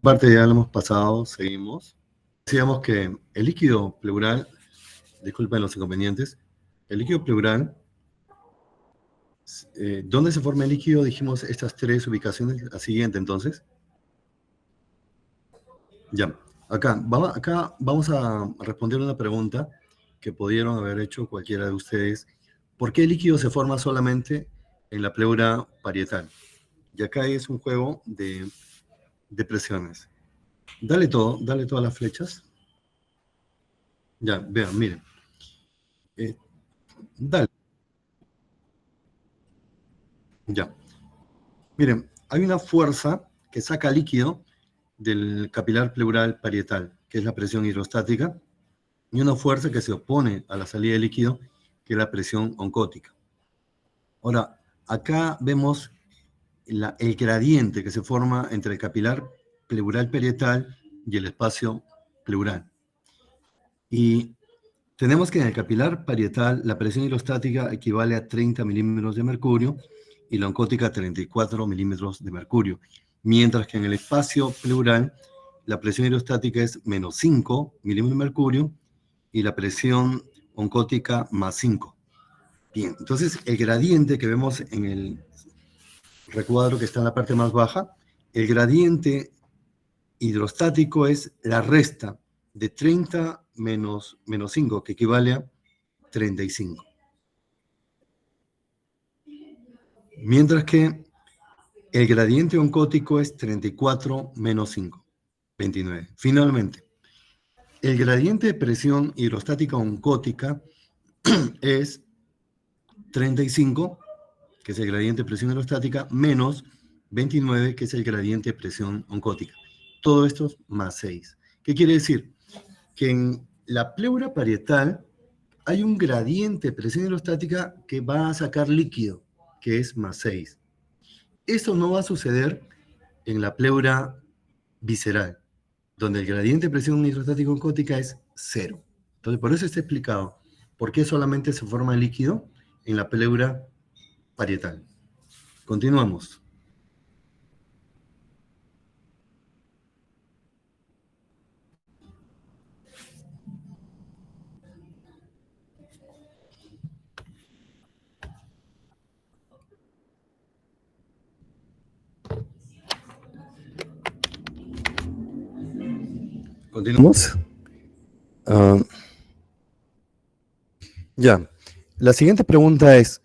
Parte ya lo hemos pasado, seguimos. Decíamos que el líquido pleural, disculpen los inconvenientes, el líquido pleural, ¿dónde se forma el líquido? Dijimos estas tres ubicaciones, la siguiente entonces. Ya, acá vamos a responder una pregunta que pudieron haber hecho cualquiera de ustedes. ¿Por qué el líquido se forma solamente en la pleura parietal? Y acá es un juego de presiones. Dale todas las flechas. Ya, vean, miren. Dale. Ya. Miren, hay una fuerza que saca líquido del capilar pleural parietal, que es la presión hidrostática, y una fuerza que se opone a la salida de líquido, que es la presión oncótica. Ahora, acá vemos el gradiente que se forma entre el capilar pleural parietal y el espacio pleural. Y tenemos que en el capilar parietal la presión hidrostática equivale a 30 milímetros de mercurio y la oncótica a 34 milímetros de mercurio, mientras que en el espacio pleural la presión hidrostática es menos 5 milímetros de mercurio y la presión oncótica más 5. Bien, entonces el gradiente que vemos en el recuadro que está en la parte más baja, el gradiente hidrostático es la resta de 30 menos 5, que equivale a 35. Mientras que el gradiente oncótico es 34 menos 5, 29. Finalmente, el gradiente de presión hidrostática oncótica es 35, que es el gradiente de presión hidrostática, menos 29, que es el gradiente de presión oncótica. Todo esto es más 6. ¿Qué quiere decir? Que en la pleura parietal hay un gradiente de presión hidrostática que va a sacar líquido, que es más 6. Esto no va a suceder en la pleura visceral, donde el gradiente de presión hidrostática oncótica es 0. Entonces, por eso está explicado por qué solamente se forma líquido en la pleura parietal. Continuamos. ¿Continuamos? Ya. La siguiente pregunta es,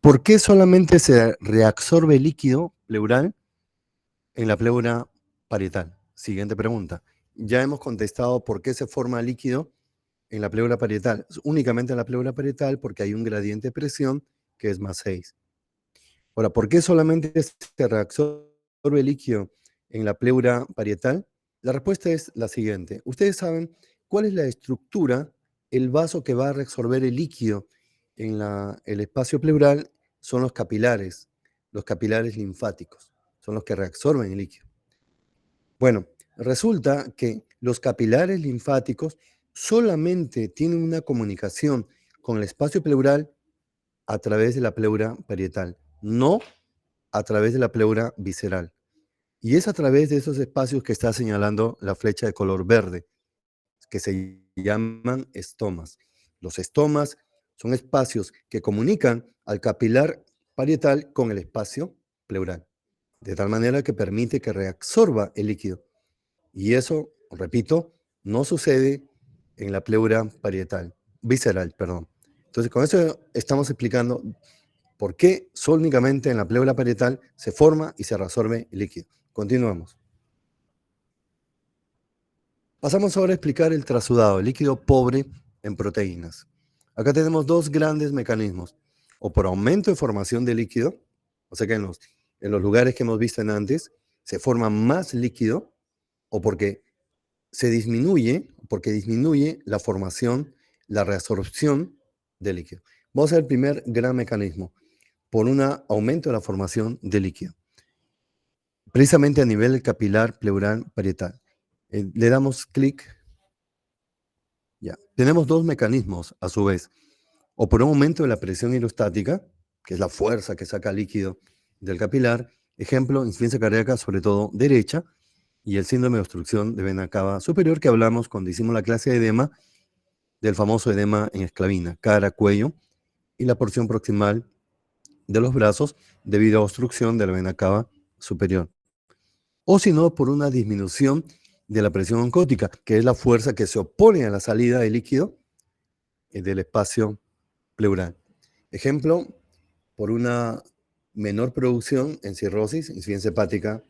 ¿por qué solamente se reabsorbe líquido pleural en la pleura parietal? Siguiente pregunta. Ya hemos contestado por qué se forma líquido en la pleura parietal. Únicamente en la pleura parietal porque hay un gradiente de presión que es más 6. Ahora, ¿por qué solamente se reabsorbe líquido en la pleura parietal? La respuesta es la siguiente. Ustedes saben cuál es la estructura, el vaso que va a reabsorber el líquido en el espacio pleural son los capilares linfáticos, son los que reabsorben el líquido. Bueno, resulta que los capilares linfáticos solamente tienen una comunicación con el espacio pleural a través de la pleura parietal, no a través de la pleura visceral. Y es a través de esos espacios que está señalando la flecha de color verde, que se llaman estomas. Los estomas son espacios que comunican al capilar parietal con el espacio pleural, de tal manera que permite que reabsorba el líquido. Y eso, repito, no sucede en la pleura visceral, perdón. Entonces, con eso estamos explicando por qué únicamente en la pleura parietal se forma y se reabsorbe el líquido. Continuamos. Pasamos ahora a explicar el trasudado, el líquido pobre en proteínas. Acá tenemos dos grandes mecanismos, o por aumento de formación de líquido, o sea que en los lugares que hemos visto antes se forma más líquido, o porque disminuye la formación, la reabsorción de líquido. Vamos a ver el primer gran mecanismo, por un aumento de la formación de líquido, precisamente a nivel capilar pleural parietal. Le damos clic. Ya. Tenemos dos mecanismos a su vez, o por un aumento de la presión hidrostática, que es la fuerza que saca líquido del capilar, ejemplo, insuficiencia cardíaca, sobre todo derecha, y el síndrome de obstrucción de vena cava superior que hablamos cuando hicimos la clase de edema, del famoso edema en esclavina, cara, cuello y la porción proximal de los brazos debido a obstrucción de la vena cava superior. O si no, por una disminución de la presión oncótica, que es la fuerza que se opone a la salida de líquido del espacio pleural. Ejemplo, por una menor producción en cirrosis, insuficiencia hepática,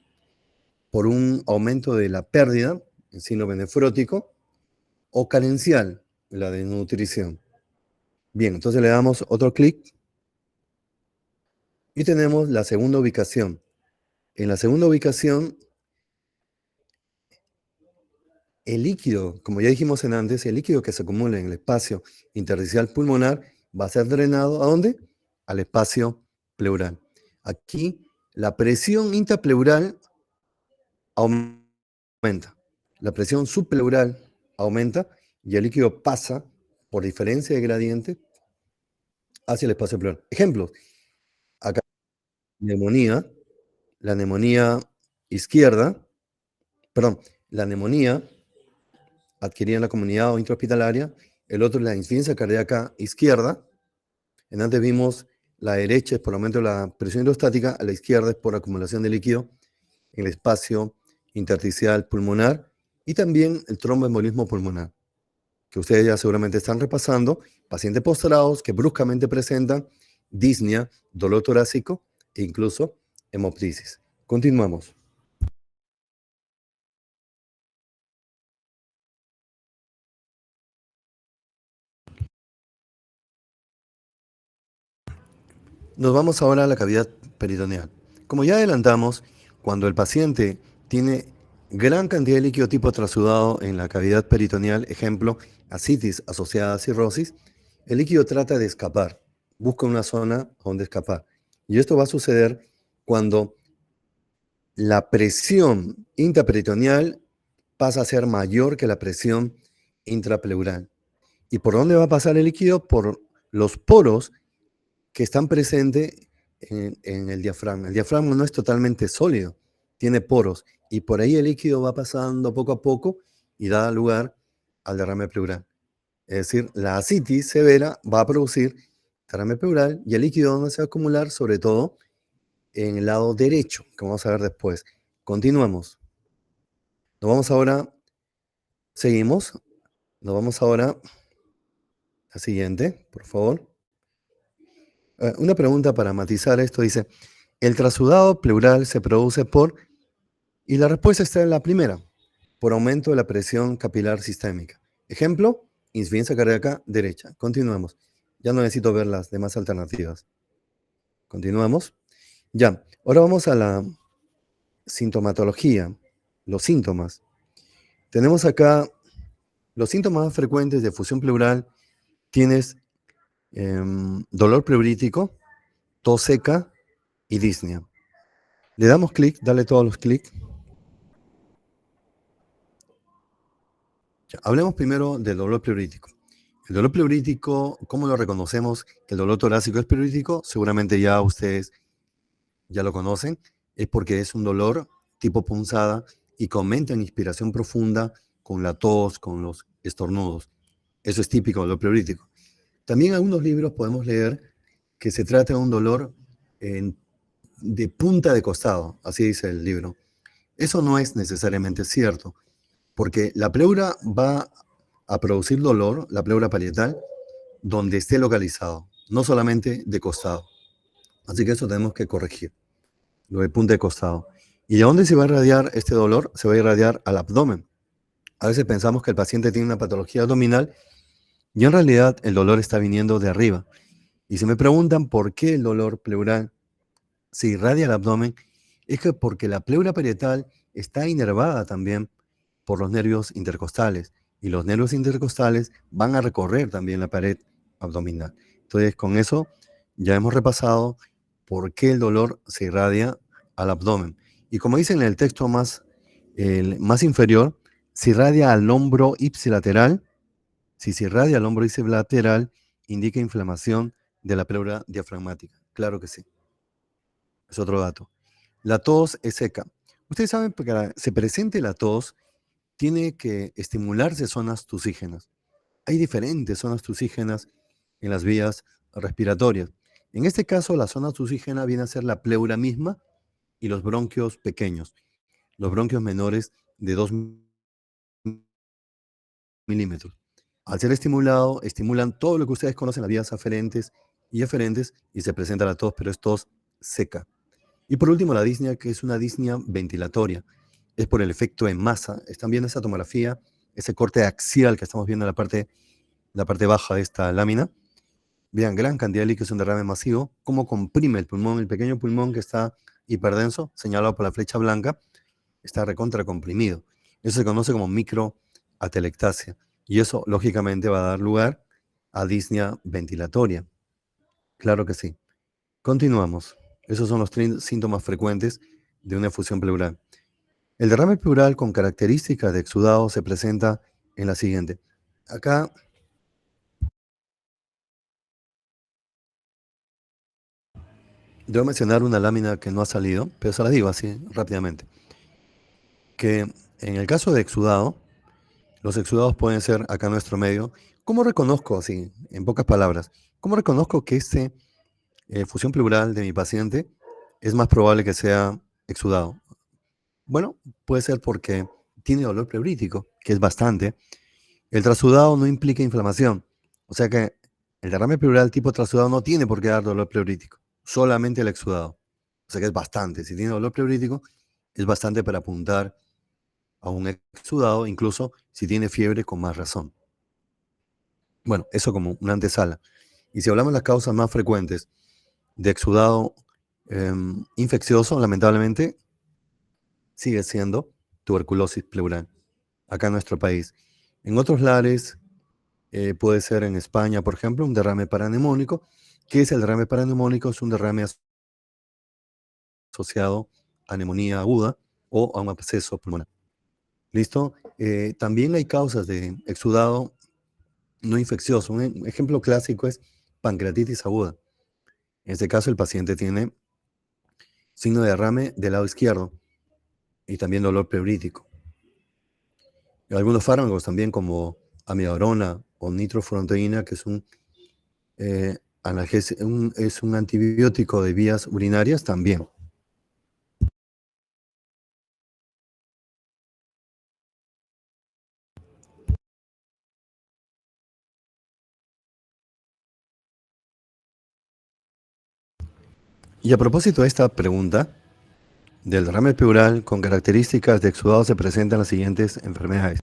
por un aumento de la pérdida en síndrome nefrótico o carencial, la desnutrición. Bien, entonces le damos otro clic y tenemos la segunda ubicación. En la segunda ubicación, el líquido, como ya dijimos en antes, el líquido que se acumula en el espacio intersticial pulmonar va a ser drenado ¿a dónde? Al espacio pleural. Aquí la presión intrapleural aumenta, la presión subpleural aumenta y el líquido pasa por diferencia de gradiente hacia el espacio pleural. Ejemplos, acá neumonía, la neumonía izquierda, perdón, la neumonía adquirida en la comunidad o intrahospitalaria, el otro es la insuficiencia cardíaca izquierda. En antes vimos la derecha es por aumento de la presión hidrostática, a la izquierda es por acumulación de líquido en el espacio intersticial pulmonar y también el tromboembolismo pulmonar, que ustedes ya seguramente están repasando, pacientes postrados que bruscamente presentan disnea, dolor torácico e incluso hemoptisis. Continuamos. Nos vamos ahora a la cavidad peritoneal. Como ya adelantamos, cuando el paciente tiene gran cantidad de líquido tipo trasudado en la cavidad peritoneal, ejemplo, ascitis asociada a cirrosis, el líquido trata de escapar, busca una zona donde escapar. Y esto va a suceder cuando la presión intraperitoneal pasa a ser mayor que la presión intrapleural. ¿Y por dónde va a pasar el líquido? Por los poros que están presentes en el diafragma. El diafragma no es totalmente sólido, tiene poros y por ahí el líquido va pasando poco a poco y da lugar al derrame pleural. Es decir, la ascitis severa va a producir derrame pleural y el líquido no se va a acumular sobre todo en el lado derecho, que vamos a ver después. Continuamos. Nos vamos ahora, seguimos, nos vamos ahora a la siguiente, por favor. Una pregunta para matizar esto dice, el trasudado pleural se produce por, y la respuesta está en la primera, por aumento de la presión capilar sistémica. Ejemplo, insuficiencia cardíaca derecha. Continuamos. Ya no necesito ver las demás alternativas. Continuamos. Ya, ahora vamos a la sintomatología, los síntomas. Tenemos acá los síntomas más frecuentes de fusión pleural. Tienes dolor pleurítico, tos seca y disnea. Le damos clic, dale todos los clics. Hablemos primero del dolor pleurítico. El dolor pleurítico, ¿cómo lo reconocemos? Que el dolor torácico es pleurítico, seguramente ya ustedes ya lo conocen, es porque es un dolor tipo punzada y que aumenta en inspiración profunda con la tos, con los estornudos. Eso es típico del dolor pleurítico. También en algunos libros podemos leer que se trata de un dolor de punta de costado, así dice el libro. Eso no es necesariamente cierto, porque la pleura va a producir dolor, la pleura parietal, donde esté localizado, no solamente de costado. Así que eso tenemos que corregir, lo de punta de costado. ¿Y de dónde se va a irradiar este dolor? Se va a irradiar al abdomen. A veces pensamos que el paciente tiene una patología abdominal y en realidad el dolor está viniendo de arriba. Y si me preguntan por qué el dolor pleural se irradia al abdomen, es que porque la pleura parietal está inervada también por los nervios intercostales y los nervios intercostales van a recorrer también la pared abdominal. Entonces, con eso ya hemos repasado por qué el dolor se irradia al abdomen. Y como dice en el texto el más inferior, se irradia al hombro ipsilateral. Si se irradia al hombro ipsilateral, indica inflamación de la pleura diafragmática. Claro que sí. Es otro dato. La tos es seca. Ustedes saben que para que se presente la tos, tiene que estimularse zonas tusígenas. Hay diferentes zonas tusígenas en las vías respiratorias. En este caso, la zona tusígena viene a ser la pleura misma y los bronquios pequeños, los bronquios menores de 2 milímetros. Al ser estimulado, estimulan todo lo que ustedes conocen, las vías aferentes y eferentes, y se presenta la tos, pero es tos seca. Y por último, la disnea, que es una disnea ventilatoria. Es por el efecto en masa. Están viendo esa tomografía, ese corte axial que estamos viendo en la parte baja de esta lámina. Vean, gran cantidad de líquidos, un derrame masivo, cómo comprime el pulmón, el pequeño pulmón que está hiperdenso, señalado por la flecha blanca, está recontra comprimido. Eso se conoce como microatelectasia. Y eso, lógicamente, va a dar lugar a disnea ventilatoria. Claro que sí. Continuamos. Esos son los síntomas frecuentes de una efusión pleural. El derrame pleural con características de exudado se presenta en la siguiente. Acá debo mencionar una lámina que no ha salido, pero se la digo así rápidamente. Que en el caso de exudado, los exudados pueden ser acá en nuestro medio. ¿Cómo reconozco, así, en pocas palabras, cómo reconozco que fusión pleural de mi paciente es más probable que sea exudado? Bueno, puede ser porque tiene dolor pleurítico, que es bastante. El trasudado no implica inflamación. O sea que el derrame pleural tipo trasudado no tiene por qué dar dolor pleurítico, solamente el exudado. O sea que es bastante. Si tiene dolor pleurítico, es bastante para apuntar a un exudado, incluso si tiene fiebre con más razón. Bueno, eso como una antesala. Y si hablamos de las causas más frecuentes de exudado infeccioso, lamentablemente sigue siendo tuberculosis pleural, acá en nuestro país. En otros lares, puede ser en España, por ejemplo, un derrame paraneumónico. ¿Qué es el derrame paraneumónico? Es un derrame asociado a neumonía aguda o a un absceso pulmonar. ¿Listo? También hay causas de exudado no infeccioso. Un ejemplo clásico es pancreatitis aguda. En este caso, el paciente tiene signo de derrame del lado izquierdo y también dolor pleurítico. Y algunos fármacos también como amiodarona o nitrofurantoína, que es es un antibiótico de vías urinarias también. Y a propósito de esta pregunta, del derrame pleural con características de exudado se presentan las siguientes enfermedades.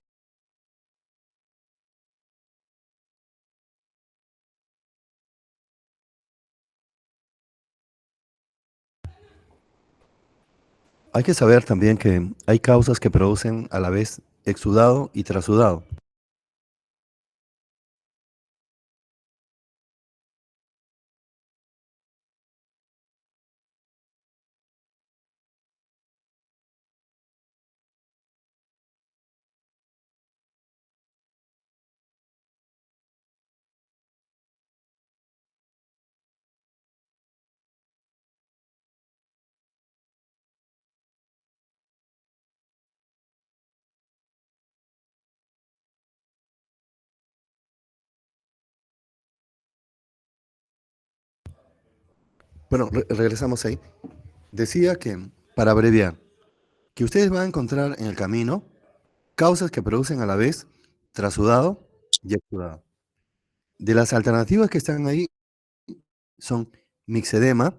Hay que saber también que hay causas que producen a la vez exudado y trasudado. Bueno, regresamos ahí. Decía que, para abreviar, que ustedes van a encontrar en el camino causas que producen a la vez trasudado y exudado. De las alternativas que están ahí son mixedema,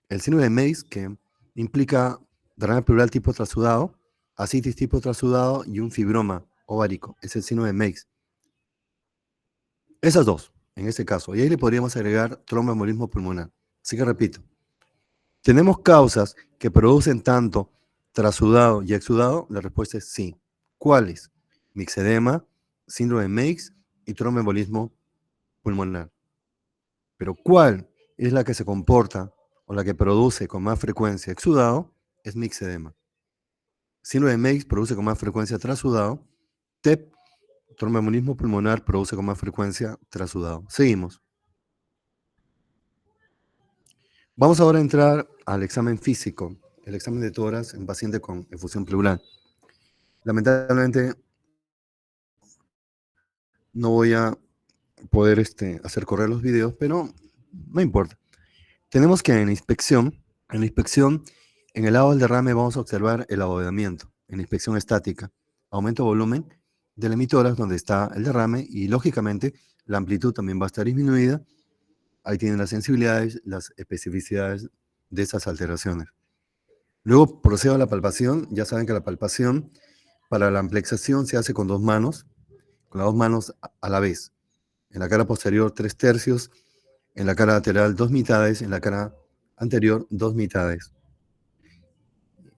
el síndrome de Mace, que implica derrame pleural tipo trasudado, ascitis tipo trasudado y un fibroma ovárico, es el síndrome de Mace. Esas dos, en este caso. Y ahí le podríamos agregar tromboembolismo pulmonar. Así que repito, ¿tenemos causas que producen tanto trasudado y exudado? La respuesta es sí. ¿Cuáles? Mixedema, síndrome de Meigs y tromboembolismo pulmonar. Pero ¿cuál es la que se comporta o la que produce con más frecuencia exudado? Es mixedema. Síndrome de Meigs produce con más frecuencia trasudado. TEP, tromboembolismo pulmonar, produce con más frecuencia trasudado. Seguimos. Vamos ahora a entrar al examen físico. el examen de tórax en paciente con efusión pleural. Lamentablemente no voy a poder hacer correr los videos, pero no importa. Tenemos que en la inspección, en el lado del derrame vamos a observar el abovedamiento, en la inspección estática, aumento de volumen del emitórax donde está el derrame y lógicamente la amplitud también va a estar disminuida. Ahí tienen las sensibilidades, las especificidades de esas alteraciones. Luego procedo a la palpación. Ya saben que la palpación para la amplexación se hace con dos manos, con las dos manos a la vez. En la cara posterior 3/3, en la cara lateral 2 mitades, en la cara anterior 2 mitades.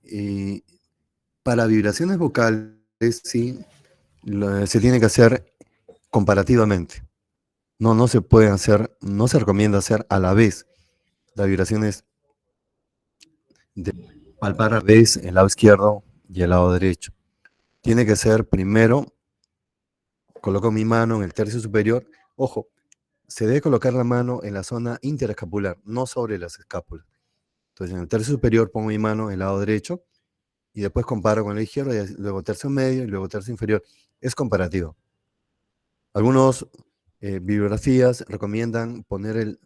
Y para vibraciones vocales, sí, se tiene que hacer comparativamente. No se puede hacer, no se recomienda hacer a la vez las vibraciones de palpar a la vez el lado izquierdo y el lado derecho. Tiene que ser primero, coloco mi mano en el tercio superior. Ojo, se debe colocar la mano en la zona interescapular, no sobre las escápulas. Entonces en el tercio superior pongo mi mano en el lado derecho y después comparo con el izquierdo, y luego tercio medio y luego tercio inferior. Es comparativo. Algunos bibliografías recomiendan poner el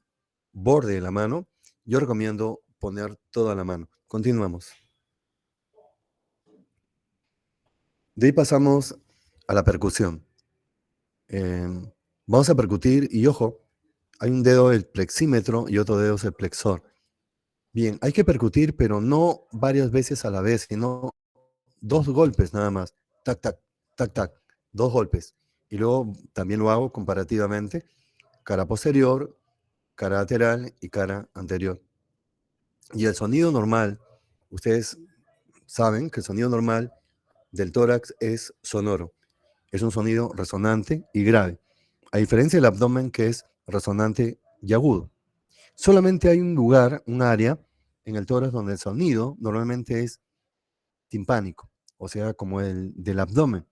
borde de la mano. Yo recomiendo poner toda la mano. Continuamos. De ahí pasamos a la percusión. Vamos a percutir y ojo, hay un dedo del plexímetro y otro dedo es el plexor. Bien, hay que percutir, pero no varias veces a la vez, sino 2 golpes nada más. Tac, tac, tac, tac. 2 golpes. Y luego también lo hago comparativamente. Cara posterior, cara lateral y cara anterior. Y el sonido normal, ustedes saben que el sonido normal del tórax es sonoro. Es un sonido resonante y grave. A diferencia del abdomen que es resonante y agudo. Solamente hay un lugar, un área en el tórax donde el sonido normalmente es timpánico, o sea, como el del abdomen,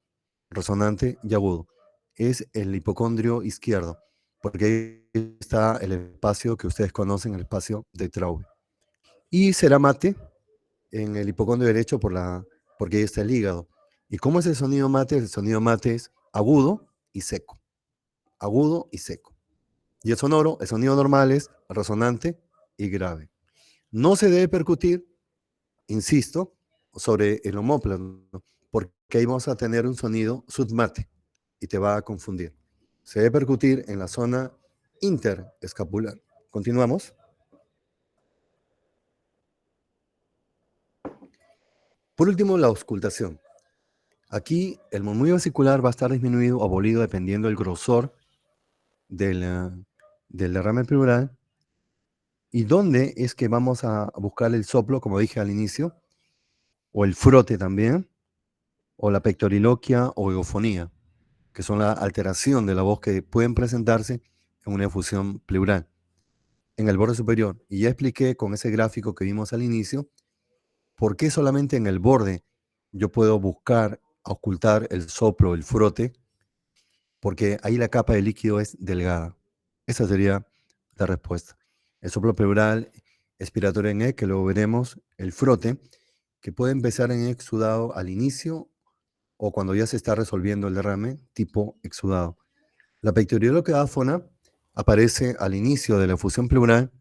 resonante y agudo. Es el hipocondrio izquierdo, porque ahí está el espacio que ustedes conocen, el espacio de Traube. Y será mate en el hipocondrio derecho porque ahí está el hígado. ¿Y cómo es el sonido mate? El sonido mate es agudo y seco. Agudo y seco. Y el sonoro, el sonido normal es resonante y grave. No se debe percutir, insisto, sobre el omóplato, porque ahí vamos a tener un sonido submate y te va a confundir. Se debe percutir en la zona interescapular. Continuamos. Por último, la auscultación. Aquí el murmullo vesicular va a estar disminuido o abolido dependiendo del grosor del, del derrame pleural. ¿Y dónde es que vamos a buscar el soplo, como dije al inicio? O el frote también, o la pectoriloquia o eufonía, que son la alteración de la voz que pueden presentarse en una efusión pleural, en el borde superior. Y ya expliqué con ese gráfico que vimos al inicio, por qué solamente en el borde yo puedo buscar, ocultar el soplo, el frote, porque ahí la capa de líquido es delgada. Esa sería la respuesta. El soplo pleural expiratorio en E, que luego veremos, el frote, que puede empezar en exudado al inicio o cuando ya se está resolviendo el derrame, tipo exudado. La pectoriloquia áfona aparece al inicio de la efusión pleural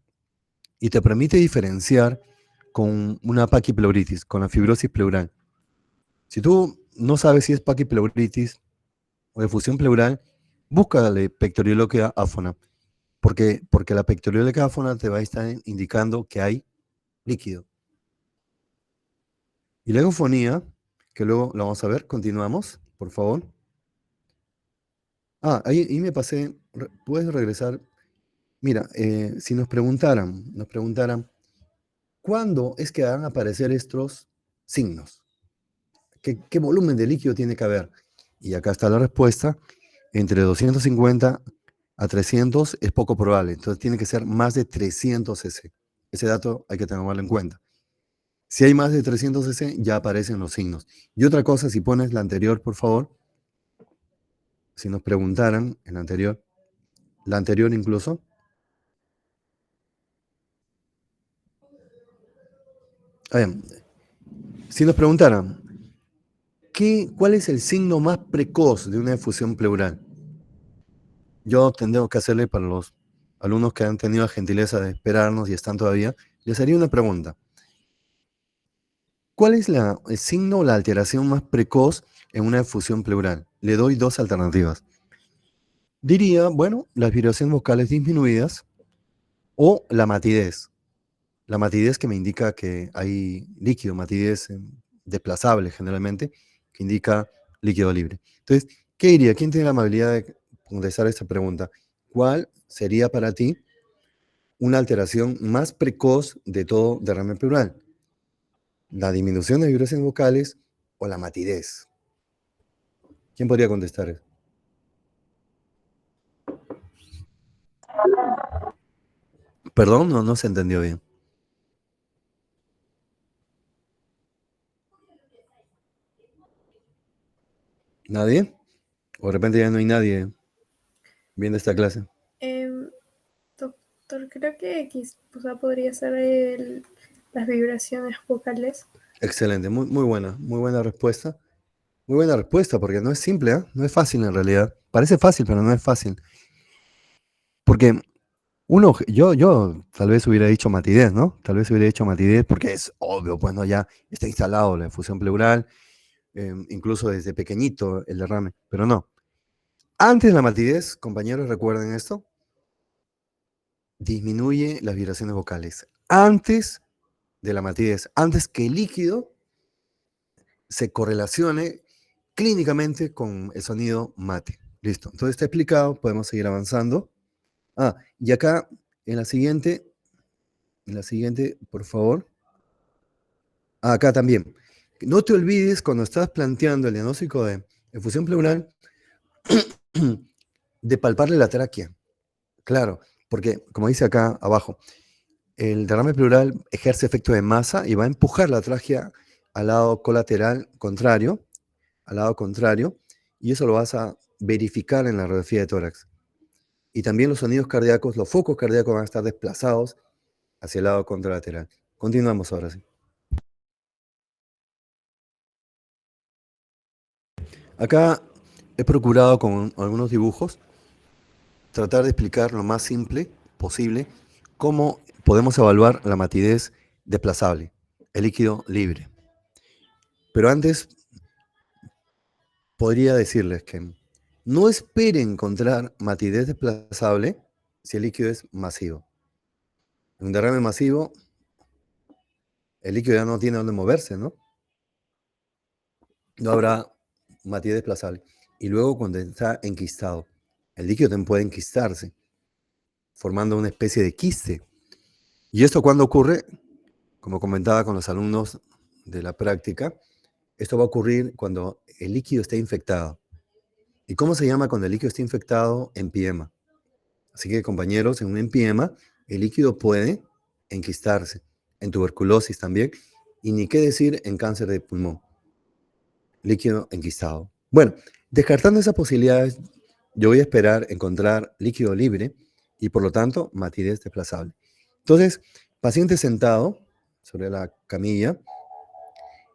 y te permite diferenciar con una paquipleuritis, con la fibrosis pleural. Si tú no sabes si es paquipleuritis o efusión pleural, búscale pectoriloquia áfona, porque la pectoriloquia áfona te va a estar indicando que hay líquido. Y la eufonía, que luego la vamos a ver, continuamos, por favor. Ahí me pasé, puedes regresar. Mira, si nos preguntaran, ¿cuándo es que van a aparecer estos signos? ¿Qué volumen de líquido tiene que haber? Y acá está la respuesta. Entre 250 a 300 es poco probable. Entonces tiene que ser más de 300 cc. Ese dato hay que tomarlo en cuenta. Si hay más de 300 cc, ya aparecen los signos. Y otra cosa, si pones la anterior, por favor. Si nos preguntaran en la anterior incluso. Ah, bien. Si nos preguntaran, ¿cuál es el signo más precoz de una efusión pleural? Yo tendría que hacerle para los alumnos que han tenido la gentileza de esperarnos y están todavía, les haría una pregunta. ¿Cuál es el signo o la alteración más precoz en una efusión pleural? Le doy dos alternativas. Diría, bueno, las vibraciones vocales disminuidas o la matidez. La matidez que me indica que hay líquido, matidez desplazable generalmente, que indica líquido libre. Entonces, ¿qué diría? ¿Quién tiene la amabilidad de contestar esta pregunta? ¿Cuál sería para ti una alteración más precoz de todo derrame pleural? ¿La disminución de vibraciones vocales o la matidez? ¿Quién podría contestar? Perdón, no se entendió bien. ¿Nadie? ¿O de repente ya no hay nadie viendo esta clase? Doctor, creo que podría ser las vibraciones vocales. Excelente, muy buena respuesta. Muy buena respuesta, porque no es simple, ¿eh? No es fácil en realidad. Parece fácil, pero no es fácil. Porque yo tal vez hubiera dicho matidez, ¿no? Tal vez hubiera dicho matidez porque es obvio, pues no, ya está instalado la efusión pleural, incluso desde pequeñito el derrame, pero no. Antes de la matidez, compañeros, recuerden esto, disminuye las vibraciones vocales. Antes de la matidez, antes que el líquido se correlacione clínicamente con el sonido mate. Listo. Entonces está explicado, podemos seguir avanzando. Y acá en la siguiente, por favor. Acá también. No te olvides cuando estás planteando el diagnóstico de efusión pleural de palparle la tráquea. Claro, porque como dice acá abajo, el derrame pleural ejerce efecto de masa y va a empujar la tráquea al lado colateral contrario, y eso lo vas a verificar en la radiografía de tórax. Y también los sonidos cardíacos, los focos cardíacos van a estar desplazados hacia el lado contralateral. Continuamos ahora sí. Acá he procurado con algunos dibujos tratar de explicar lo más simple posible cómo podemos evaluar la matidez desplazable, el líquido libre. Pero antes podría decirles que no esperen encontrar matidez desplazable si el líquido es masivo. En un derrame masivo, el líquido ya no tiene dónde moverse, ¿no? No habrá matidez desplazable. Y luego cuando está enquistado, el líquido también puede enquistarse, formando una especie de quiste. ¿Y esto cuando ocurre? Como comentaba con los alumnos de la práctica, esto va a ocurrir cuando el líquido está infectado. ¿Y cómo se llama cuando el líquido está infectado? Empiema. Así que, compañeros, en un empiema, el líquido puede enquistarse, en tuberculosis también, y ni qué decir en cáncer de pulmón. Líquido enquistado. Bueno, descartando esas posibilidades, yo voy a esperar encontrar líquido libre y, por lo tanto, matidez desplazable. Entonces, paciente sentado sobre la camilla,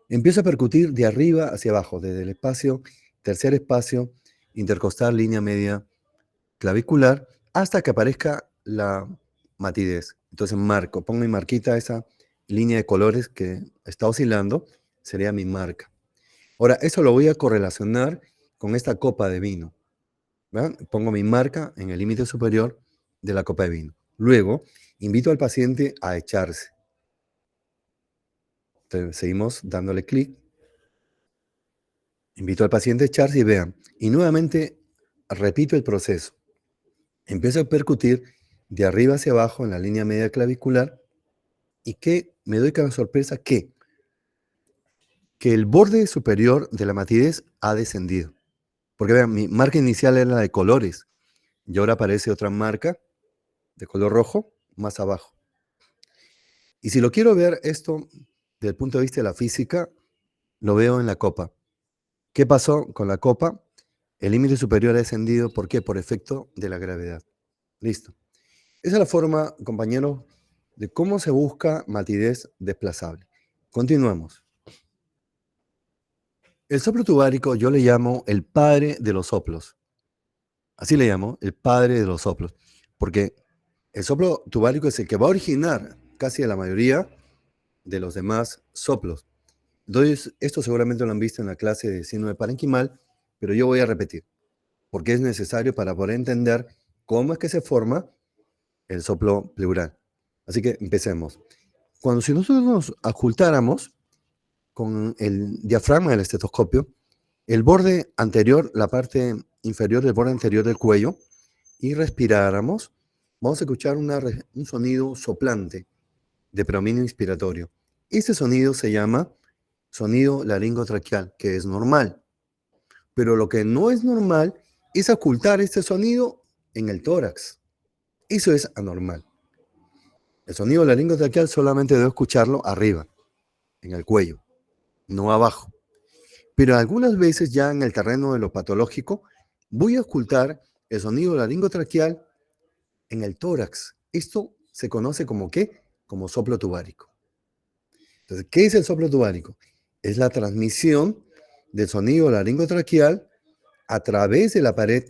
empieza a percutir de arriba hacia abajo, desde el tercer espacio intercostal, línea media clavicular, hasta que aparezca la matidez. Entonces pongo mi marquita, esa línea de colores que está oscilando, sería mi marca. Ahora, eso lo voy a correlacionar con esta copa de vino. ¿Verdad? Pongo mi marca en el límite superior de la copa de vino. Luego, invito al paciente a echarse. Entonces, seguimos dándole clic. Invito al paciente a echarse y vean. Y nuevamente repito el proceso. Empiezo a percutir de arriba hacia abajo en la línea media clavicular y que me doy con la sorpresa que el borde superior de la matidez ha descendido. Porque vean, mi marca inicial era la de colores y ahora aparece otra marca de color rojo más abajo. Y si lo quiero ver esto desde el punto de vista de la física, lo veo en la copa. ¿Qué pasó con la copa? El límite superior ha descendido. ¿Por qué? Por efecto de la gravedad. Listo. Esa es la forma, compañeros, de cómo se busca matidez desplazable. Continuamos. El soplo tubárico yo le llamo el padre de los soplos. Así le llamo, el padre de los soplos. Porque el soplo tubárico es el que va a originar casi a la mayoría de los demás soplos. Entonces, esto seguramente lo han visto en la clase de síndrome parenquimal, pero yo voy a repetir, porque es necesario para poder entender cómo es que se forma el soplo pleural. Así que empecemos. Si nosotros nos ocultáramos con el diafragma del estetoscopio, el borde anterior, la parte inferior del borde anterior del cuello, y respiráramos, vamos a escuchar un sonido soplante de predominio inspiratorio. Este sonido se llama sonido laringotraqueal, que es normal. Pero lo que no es normal es ocultar este sonido en el tórax. Eso es anormal. El sonido laringotraqueal solamente debo escucharlo arriba, en el cuello, no abajo. Pero algunas veces ya en el terreno de lo patológico voy a ocultar el sonido laringotraqueal en el tórax. Esto se conoce como ¿qué? Como soplo tubárico. Entonces, ¿qué es el soplo tubárico? Es la transmisión del sonido laringotraqueal a través de la pared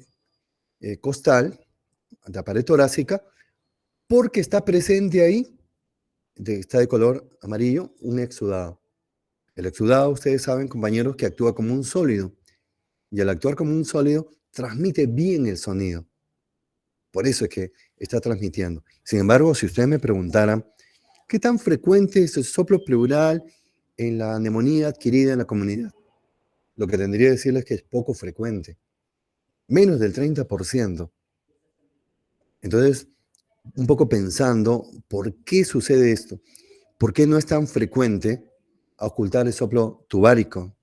costal, de la pared torácica, porque está presente ahí, está de color amarillo, un exudado. El exudado, ustedes saben, compañeros, que actúa como un sólido. Y al actuar como un sólido, transmite bien el sonido. Por eso es que está transmitiendo. Sin embargo, si ustedes me preguntaran, ¿qué tan frecuente es el soplo pleural en la neumonía adquirida en la comunidad? Lo que tendría que decirles es que es poco frecuente. Menos del 30%. Entonces, un poco pensando, ¿por qué sucede esto? ¿Por qué no es tan frecuente ocultar el soplo tubárico?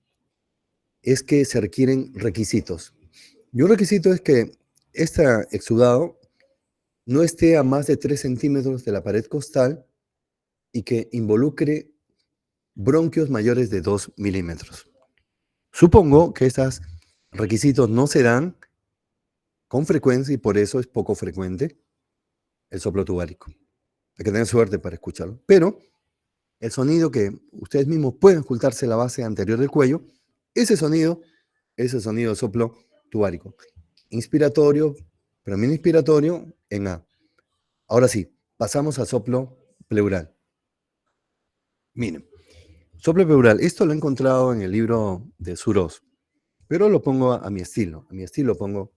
Es que se requieren requisitos. Y un requisito es que este exudado no esté a más de 3 centímetros de la pared costal y que involucre bronquios mayores de 2 milímetros. Supongo que estos requisitos no se dan con frecuencia y por eso es poco frecuente el soplo tubárico. Hay que tener suerte para escucharlo. Pero el sonido que ustedes mismos pueden ocultarse la base anterior del cuello, ese sonido es el sonido de soplo tubárico. Inspiratorio, predominio inspiratorio en A. Ahora sí, pasamos al soplo pleural. Miren, soplo pleural, esto lo he encontrado en el libro de Suros, pero lo pongo a mi estilo pongo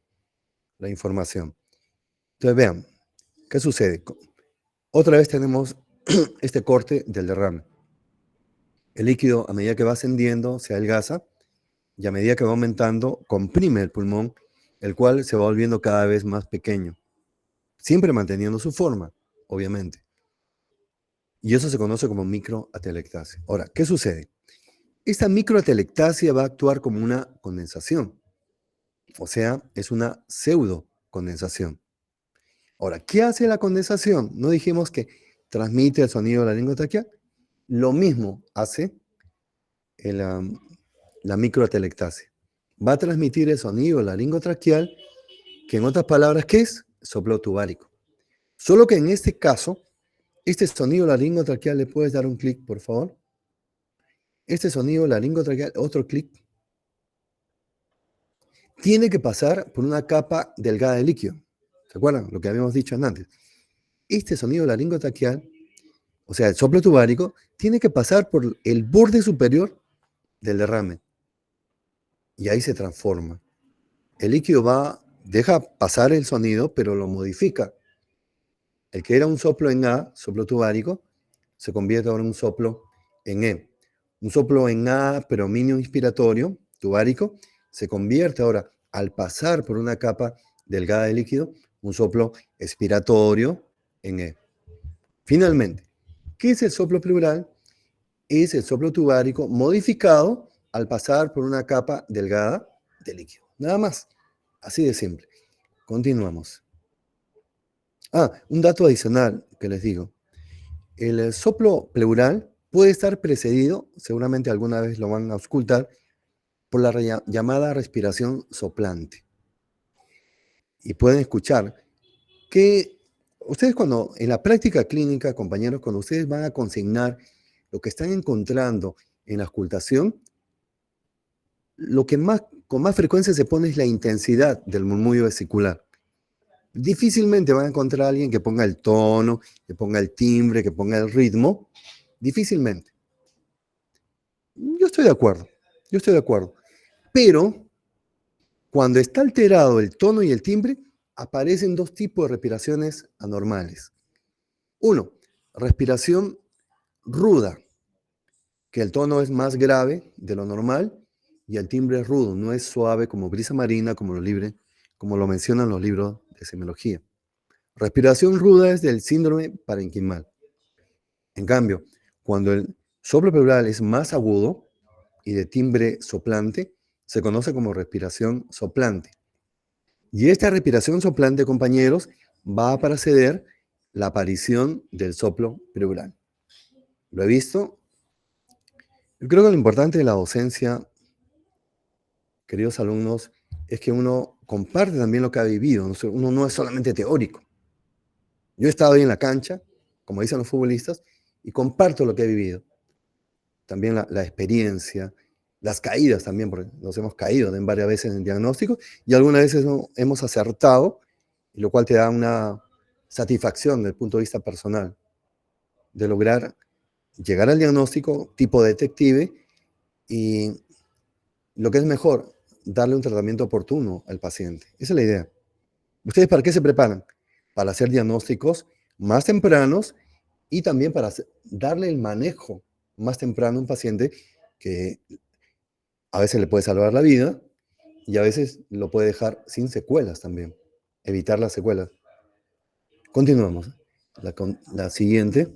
la información. Entonces vean, ¿qué sucede? Otra vez tenemos este corte del derrame. El líquido, a medida que va ascendiendo, se adelgaza y a medida que va aumentando, comprime el pulmón, el cual se va volviendo cada vez más pequeño, siempre manteniendo su forma, obviamente. Y eso se conoce como microatelectasia. Ahora, ¿qué sucede? Esta microatelectasia va a actuar como una condensación, o sea, es una pseudocondensación. Ahora, ¿qué hace la condensación? No dijimos que transmite el sonido de la laringotraqueal. Lo mismo hace la microatelectasia. Va a transmitir el sonido laringotraqueal, que en otras palabras, ¿qué es? Soplo tubárico. Solo que en este caso, este sonido laringotraqueal, ¿le puedes dar un clic, por favor? Este sonido laringotraqueal, otro clic, tiene que pasar por una capa delgada de líquido. ¿Se acuerdan? Lo que habíamos dicho antes. Este sonido laringotraqueal, o sea, el soplo tubárico, tiene que pasar por el borde superior del derrame. Y ahí se transforma. El líquido deja pasar el sonido, pero lo modifica. El que era un soplo en A, soplo tubárico, se convierte ahora en un soplo en E. Un soplo en A, predominio inspiratorio, tubárico, se convierte ahora, al pasar por una capa delgada de líquido, un soplo expiratorio en E. Finalmente, ¿qué es el soplo pleural? Es el soplo tubárico modificado al pasar por una capa delgada de líquido. Nada más. Así de simple. Continuamos. Un dato adicional que les digo. El soplo pleural puede estar precedido, seguramente alguna vez lo van a auscultar, por la llamada respiración soplante. Y pueden escuchar que ustedes en la práctica clínica, compañeros, cuando ustedes van a consignar lo que están encontrando en la auscultación, lo que con más frecuencia se pone es la intensidad del murmullo vesicular. Difícilmente van a encontrar a alguien que ponga el tono, que ponga el timbre, que ponga el ritmo. Difícilmente. Yo estoy de acuerdo. Yo estoy de acuerdo. Pero cuando está alterado el tono y el timbre, aparecen dos tipos de respiraciones anormales. Uno, respiración ruda, que el tono es más grave de lo normal y el timbre es rudo, no es suave como brisa marina, como lo mencionan los libros de semiología. Respiración ruda es del síndrome parenquimal. En cambio, cuando el soplo pleural es más agudo y de timbre soplante, se conoce como respiración soplante. Y esta respiración soplante, compañeros, va a preceder la aparición del soplo pleural. ¿Lo he visto? Yo creo que lo importante de la docencia, queridos alumnos, es que uno comparte también lo que ha vivido. Uno no es solamente teórico. Yo he estado ahí en la cancha, como dicen los futbolistas, y comparto lo que he vivido. También la experiencia, las caídas también, porque nos hemos caído en varias veces en el diagnóstico y algunas veces no, hemos acertado, lo cual te da una satisfacción desde el punto de vista personal, de lograr llegar al diagnóstico tipo detective y lo que es mejor, darle un tratamiento oportuno al paciente. Esa es la idea. ¿Ustedes para qué se preparan? Para hacer diagnósticos más tempranos y también para darle el manejo más temprano a un paciente que a veces le puede salvar la vida y a veces lo puede dejar sin secuelas también. Evitar las secuelas. Continuamos. La siguiente.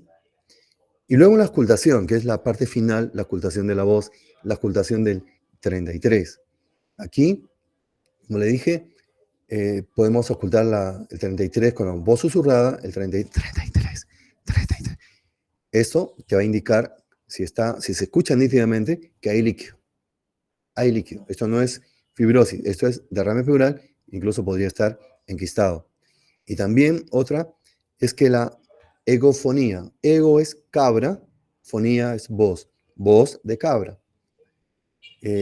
Y luego la auscultación, que es la parte final, la auscultación de la voz, la auscultación del 33. Aquí, como le dije, podemos auscultar el 33 con la voz susurrada, el 33. Esto te va a indicar, si se escucha nítidamente, que hay líquido. Hay líquido. Esto no es fibrosis, esto es derrame pleural, incluso podría estar enquistado. Y también otra es que la egofonía. Ego es cabra, fonía es voz. Voz de cabra.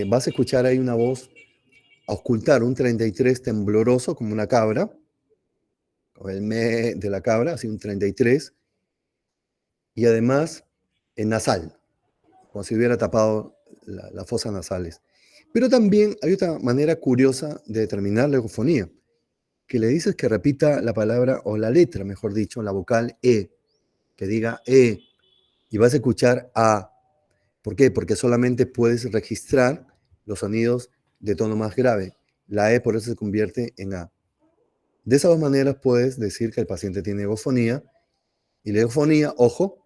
Vas a escuchar ahí una voz, a auscultar un 33 tembloroso como una cabra, con el me de la cabra, así un 33, y además nasal, como si hubiera tapado las fosas nasales. Pero también hay otra manera curiosa de determinar la egofonía, que le dices que repita la palabra, o la letra, mejor dicho, la vocal E, que diga E, y vas a escuchar A. ¿Por qué? Porque solamente puedes registrar los sonidos de tono más grave. La E por eso se convierte en A. De esas dos maneras puedes decir que el paciente tiene egofonía, y la egofonía, ojo,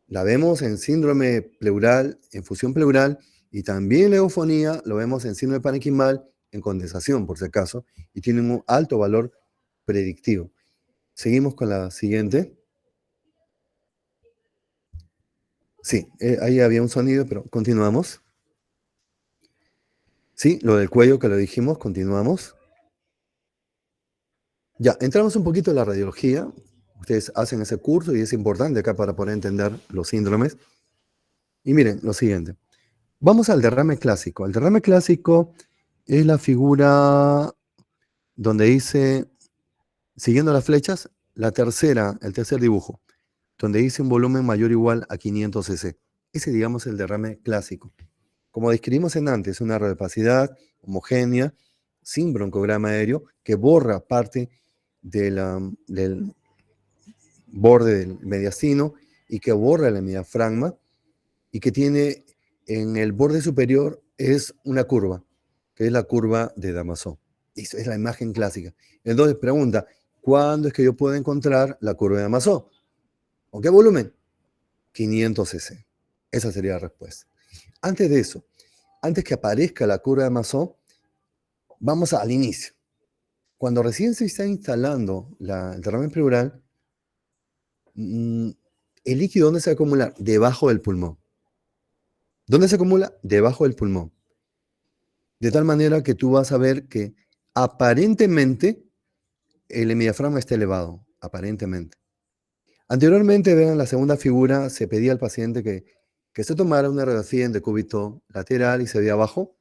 la vemos en síndrome pleural, en fusión pleural, y también la eufonía lo vemos en síndrome parenquimal, en condensación, por si acaso, y tiene un alto valor predictivo. Seguimos con la siguiente. Sí, ahí había un sonido, pero continuamos. Sí, lo del cuello que lo dijimos, continuamos. Ya, entramos un poquito en la radiología. Ustedes hacen ese curso y es importante acá para poder entender los síndromes. Y miren, lo siguiente. Vamos al derrame clásico. El derrame clásico es la figura donde dice, siguiendo las flechas, el tercer dibujo, donde dice un volumen mayor o igual a 500 cc. Ese, digamos, es el derrame clásico. Como describimos en antes, una radiopacidad homogénea, sin broncograma aéreo, que borra parte del borde del mediastino y que borra el diafragma y que tiene en el borde superior es una curva, que es la curva de Damasó. Esa es la imagen clásica. Entonces pregunta, ¿cuándo es que yo puedo encontrar la curva de Damasó? ¿Con qué volumen? 500 cc. Esa sería la respuesta. Antes de eso, antes que aparezca la curva de Damasó, vamos al inicio. Cuando recién se está instalando el derrame pleural, el líquido, ¿dónde se acumula? Debajo del pulmón. ¿Dónde se acumula? Debajo del pulmón. De tal manera que tú vas a ver que aparentemente el hemidiafragma está elevado, aparentemente. Anteriormente, vean, la segunda figura, se pedía al paciente que se tomara una radiografía en decúbito lateral y se ve abajo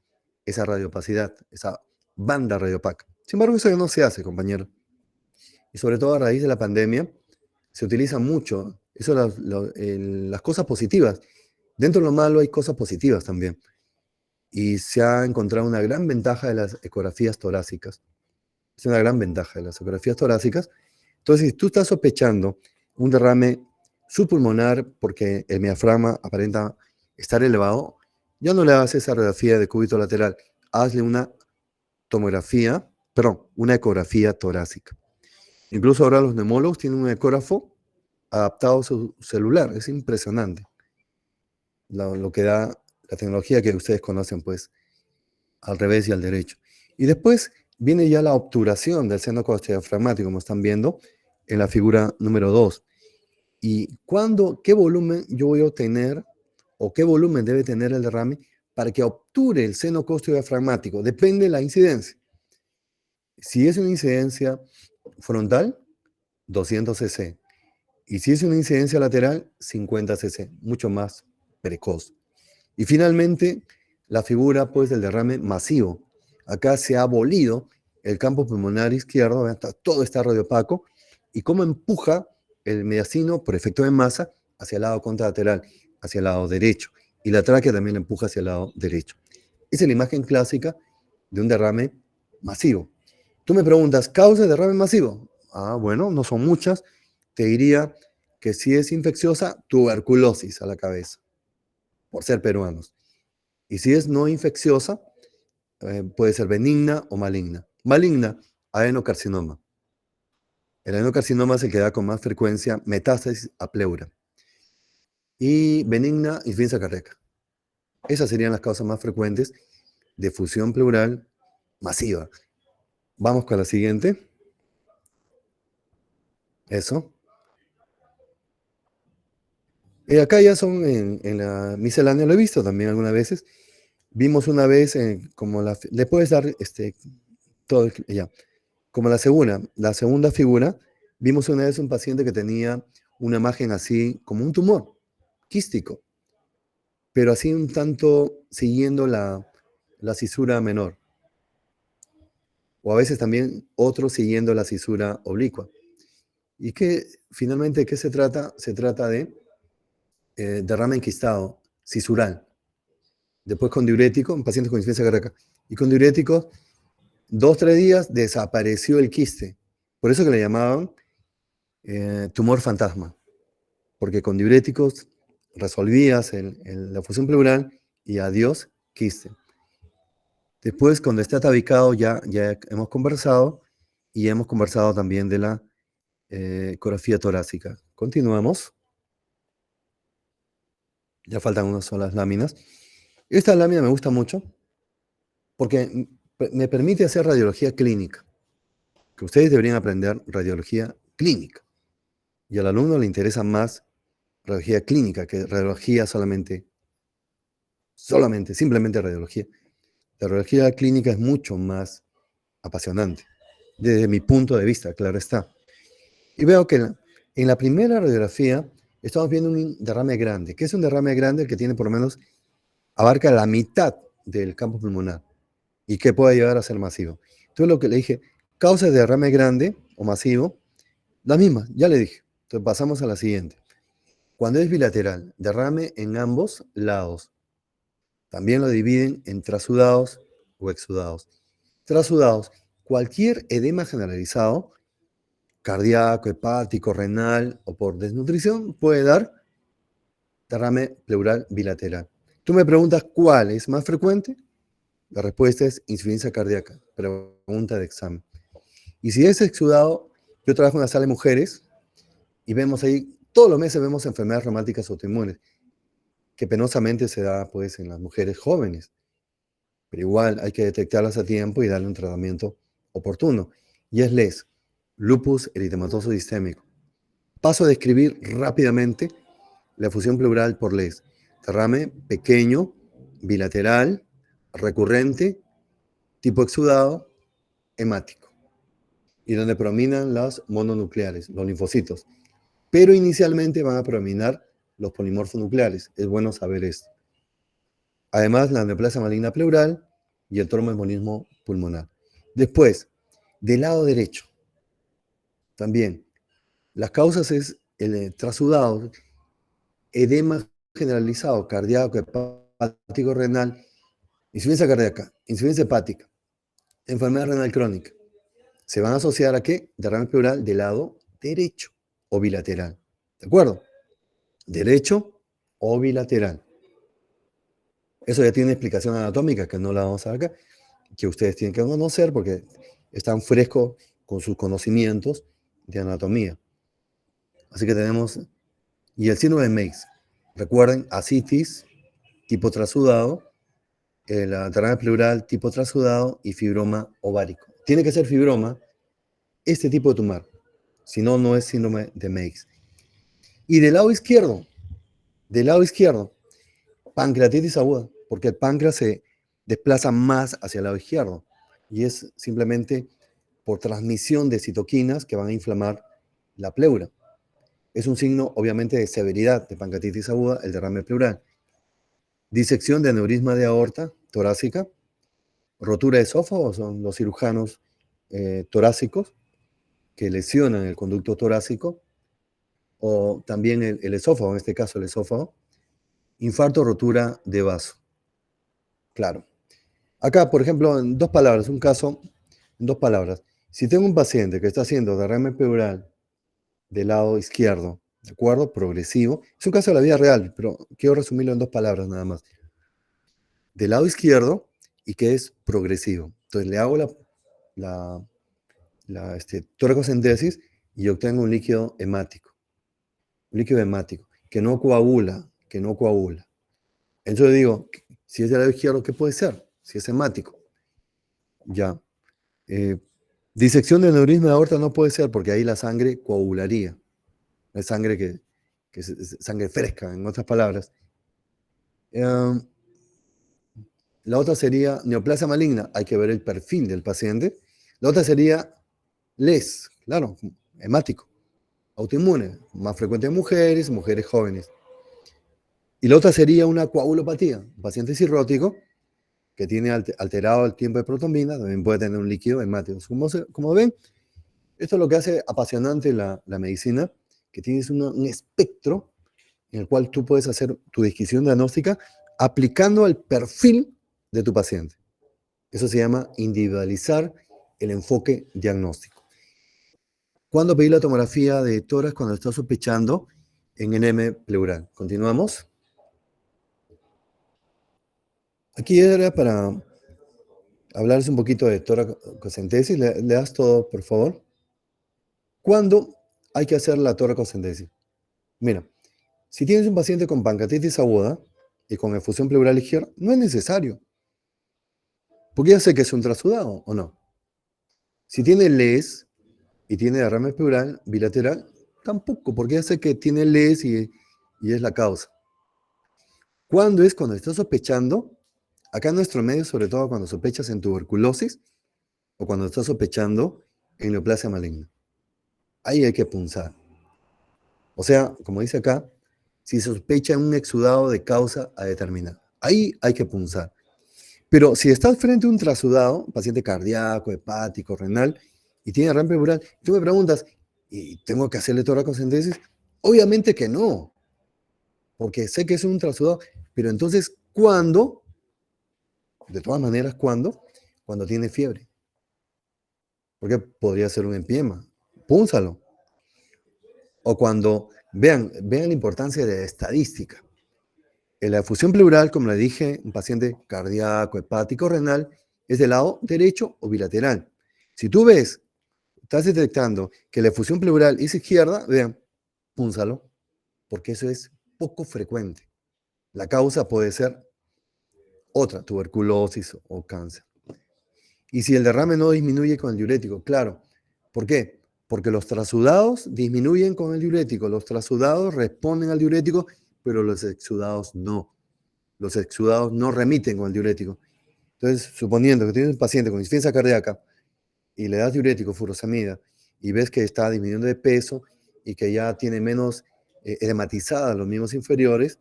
esa radiopacidad, esa banda radiopaca. Sin embargo, eso ya no se hace, compañero. Y sobre todo a raíz de la pandemia, se utiliza mucho eso, las cosas positivas. Dentro de lo malo hay cosas positivas también. Y se ha encontrado una gran ventaja de las ecografías torácicas. Es una gran ventaja de las ecografías torácicas. Entonces, si tú estás sospechando un derrame subpulmonar porque el diafragma aparenta estar elevado, ya no le hagas esa radiografía de cúbito lateral. Hazle una tomografía, perdón, una ecografía torácica. Incluso ahora los neumólogos tienen un ecógrafo adaptado a su celular. Es impresionante lo que da la tecnología que ustedes conocen, pues, al revés y al derecho. Y después viene ya la obturación del seno costodiafragmático, como están viendo en la figura número 2. ¿Y qué volumen yo voy a obtener o qué volumen debe tener el derrame para que obture el seno costodiafragmático? Depende de la incidencia. Si es una incidencia frontal, 200 cc. Y si es una incidencia lateral, 50 cc, mucho más precoz. Y finalmente, la figura pues, del derrame masivo. Acá se ha abolido el campo pulmonar izquierdo, todo está radiopaco, y cómo empuja el mediastino por efecto de masa hacia el lado contralateral, hacia el lado derecho. Y la tráquea también empuja hacia el lado derecho. Esa es la imagen clásica de un derrame masivo. Tú me preguntas, ¿causa de derrame masivo? Bueno, no son muchas. Te diría que si es infecciosa, tuberculosis a la cabeza, por ser peruanos. Y si es no infecciosa, puede ser benigna o maligna. Maligna, adenocarcinoma. El adenocarcinoma es el que da con más frecuencia metástasis a pleura. Y benigna, insuficiencia cardíaca. Esas serían las causas más frecuentes de fusión pleural masiva. Vamos con la siguiente. Eso. Acá ya son en la miscelánea, lo he visto también algunas veces. Vimos una vez, le puedes dar todo, ya. Como la segunda figura, vimos una vez un paciente que tenía una imagen así, como un tumor quístico, pero así un tanto siguiendo la cisura menor. O a veces también otro siguiendo la cisura oblicua. Y que finalmente, ¿de qué se trata? Se trata de derrame enquistado, cisural. Después con diurético, en pacientes con insuficiencia cardíaca. Y con diuréticos, 2-3 días desapareció el quiste. Por eso que le llamaban tumor fantasma. Porque con diuréticos resolvías la fusión pleural y adiós quiste. Después, cuando está tabicado, ya hemos conversado y hemos conversado también de la ecografía torácica. Continuamos. Ya faltan unas solas láminas. Esta lámina me gusta mucho porque me permite hacer radiología clínica, que ustedes deberían aprender radiología clínica. Y al alumno le interesa más radiología clínica que radiología simplemente radiología. La radiología clínica es mucho más apasionante, desde mi punto de vista, claro está. Y veo que en la primera radiografía estamos viendo un derrame grande. ¿Qué es un derrame grande? El que tiene por lo menos, abarca la mitad del campo pulmonar y que puede llegar a ser masivo. Entonces lo que le dije, causa de derrame grande o masivo, la misma, ya le dije. Entonces pasamos a la siguiente. Cuando es bilateral, derrame en ambos lados. También lo dividen en trasudados o exudados. Trasudados, cualquier edema generalizado, cardíaco, hepático, renal o por desnutrición, puede dar derrame pleural bilateral. Tú me preguntas cuál es más frecuente. La respuesta es insuficiencia cardíaca. Pregunta de examen. Y si es exudado, yo trabajo en la sala de mujeres y vemos ahí, todos los meses vemos enfermedades reumáticas autoinmunes, que penosamente se da pues en las mujeres jóvenes. Pero igual hay que detectarlas a tiempo y darle un tratamiento oportuno. Y es LES, lupus eritematoso sistémico. Paso a describir rápidamente la fusión pleural por LES. Derrame pequeño, bilateral, recurrente, tipo exudado, hemático. Y donde predominan las mononucleares, los linfocitos. Pero inicialmente van a predominar los polimorfonucleares. Es bueno saber esto. Además, la neoplasia maligna pleural y el tromboembolismo pulmonar. Después, del lado derecho, también, las causas es el trasudado, edema generalizado, cardíaco, hepático, renal, insuficiencia cardíaca, insuficiencia hepática, enfermedad renal crónica. ¿Se van a asociar a qué? Derrame pleural del lado derecho o bilateral. ¿De acuerdo? Derecho o bilateral. Eso ya tiene explicación anatómica, que no la vamos a dar acá, que ustedes tienen que conocer porque están frescos con sus conocimientos de anatomía. Así que tenemos, y el síndrome de Meigs, recuerden, ascitis, tipo trasudado, la derrame pleural tipo trasudado y fibroma ovárico. Tiene que ser fibroma este tipo de tumor, si no, no es síndrome de Meigs. Y del lado izquierdo, pancreatitis aguda, porque el páncreas se desplaza más hacia el lado izquierdo y es simplemente por transmisión de citoquinas que van a inflamar la pleura. Es un signo, obviamente, de severidad de pancreatitis aguda, el derrame pleural. Disección de aneurisma de aorta torácica, rotura de esófago, son los cirujanos torácicos que lesionan el conducto torácico, o también el esófago, en este caso el esófago. Infarto, rotura de vaso. Claro. Acá, por ejemplo, en dos palabras, un caso, en dos palabras. Si tengo un paciente que está haciendo derrame pleural del lado izquierdo, ¿de acuerdo? Progresivo. Es un caso de la vida real, pero quiero resumirlo en dos palabras nada más. Del lado izquierdo y que es progresivo. Entonces le hago la toracocentesis y obtengo un líquido hemático. Un líquido hemático que no coagula, que no coagula. Entonces digo, si es del lado izquierdo, ¿qué puede ser? Si es hemático. Ya. Disección de aneurisma de aorta no puede ser porque ahí la sangre coagularía. Es sangre que es sangre fresca, en otras palabras. La otra sería neoplasia maligna. Hay que ver el perfil del paciente. La otra sería LES, claro, hemático, autoinmune, más frecuente en mujeres, mujeres jóvenes. Y la otra sería una coagulopatía, un paciente cirrótico que tiene alterado el tiempo de protombina, también puede tener un líquido hemático. Como ven, esto es lo que hace apasionante la medicina, que tienes un espectro en el cual tú puedes hacer tu descripción diagnóstica aplicando al perfil de tu paciente. Eso se llama individualizar el enfoque diagnóstico. ¿Cuándo pedir la tomografía de tórax? Cuando estás sospechando en enema pleural. Continuamos. Aquí era para hablarles un poquito de toracocentesis. Le das todo, por favor. ¿Cuándo hay que hacer la toracocentesis? Mira, si tienes un paciente con pancreatitis aguda y con efusión pleural izquierda, no es necesario. Porque ya sé que es un trasudado, ¿o no? Si tiene LES y tiene derrame pleural bilateral, tampoco, porque ya sé que tiene LES y es la causa. ¿Cuándo es? Cuando estás sospechando, acá en nuestro medio, sobre todo cuando sospechas en tuberculosis o cuando estás sospechando en neoplasia maligna. Ahí hay que punzar. O sea, como dice acá, si sospecha en un exudado de causa a determinar. Ahí hay que punzar. Pero si estás frente a un trasudado, paciente cardíaco, hepático, renal, y tiene derrame pleural, tú me preguntas, ¿y tengo que hacerle toracocentesis? Obviamente que no, porque sé que es un trasudado, pero entonces, ¿cuándo? De todas maneras, ¿cuándo? Cuando tiene fiebre. Porque podría ser un empiema. Púnsalo. O cuando, vean la importancia de la estadística. En la efusión pleural, como le dije, un paciente cardíaco, hepático, renal, es del lado derecho o bilateral. Si tú ves, estás detectando que la efusión pleural es izquierda, vean, púnsalo, porque eso es poco frecuente. La causa puede ser otra, tuberculosis o cáncer. Y si el derrame no disminuye con el diurético, claro. ¿Por qué? Porque los trasudados disminuyen con el diurético. Los trasudados responden al diurético, pero los exudados no. Los exudados no remiten con el diurético. Entonces, suponiendo que tienes un paciente con insuficiencia cardíaca y le das diurético, furosemida, y ves que está disminuyendo de peso y que ya tiene menos edematizadas los mismos inferiores,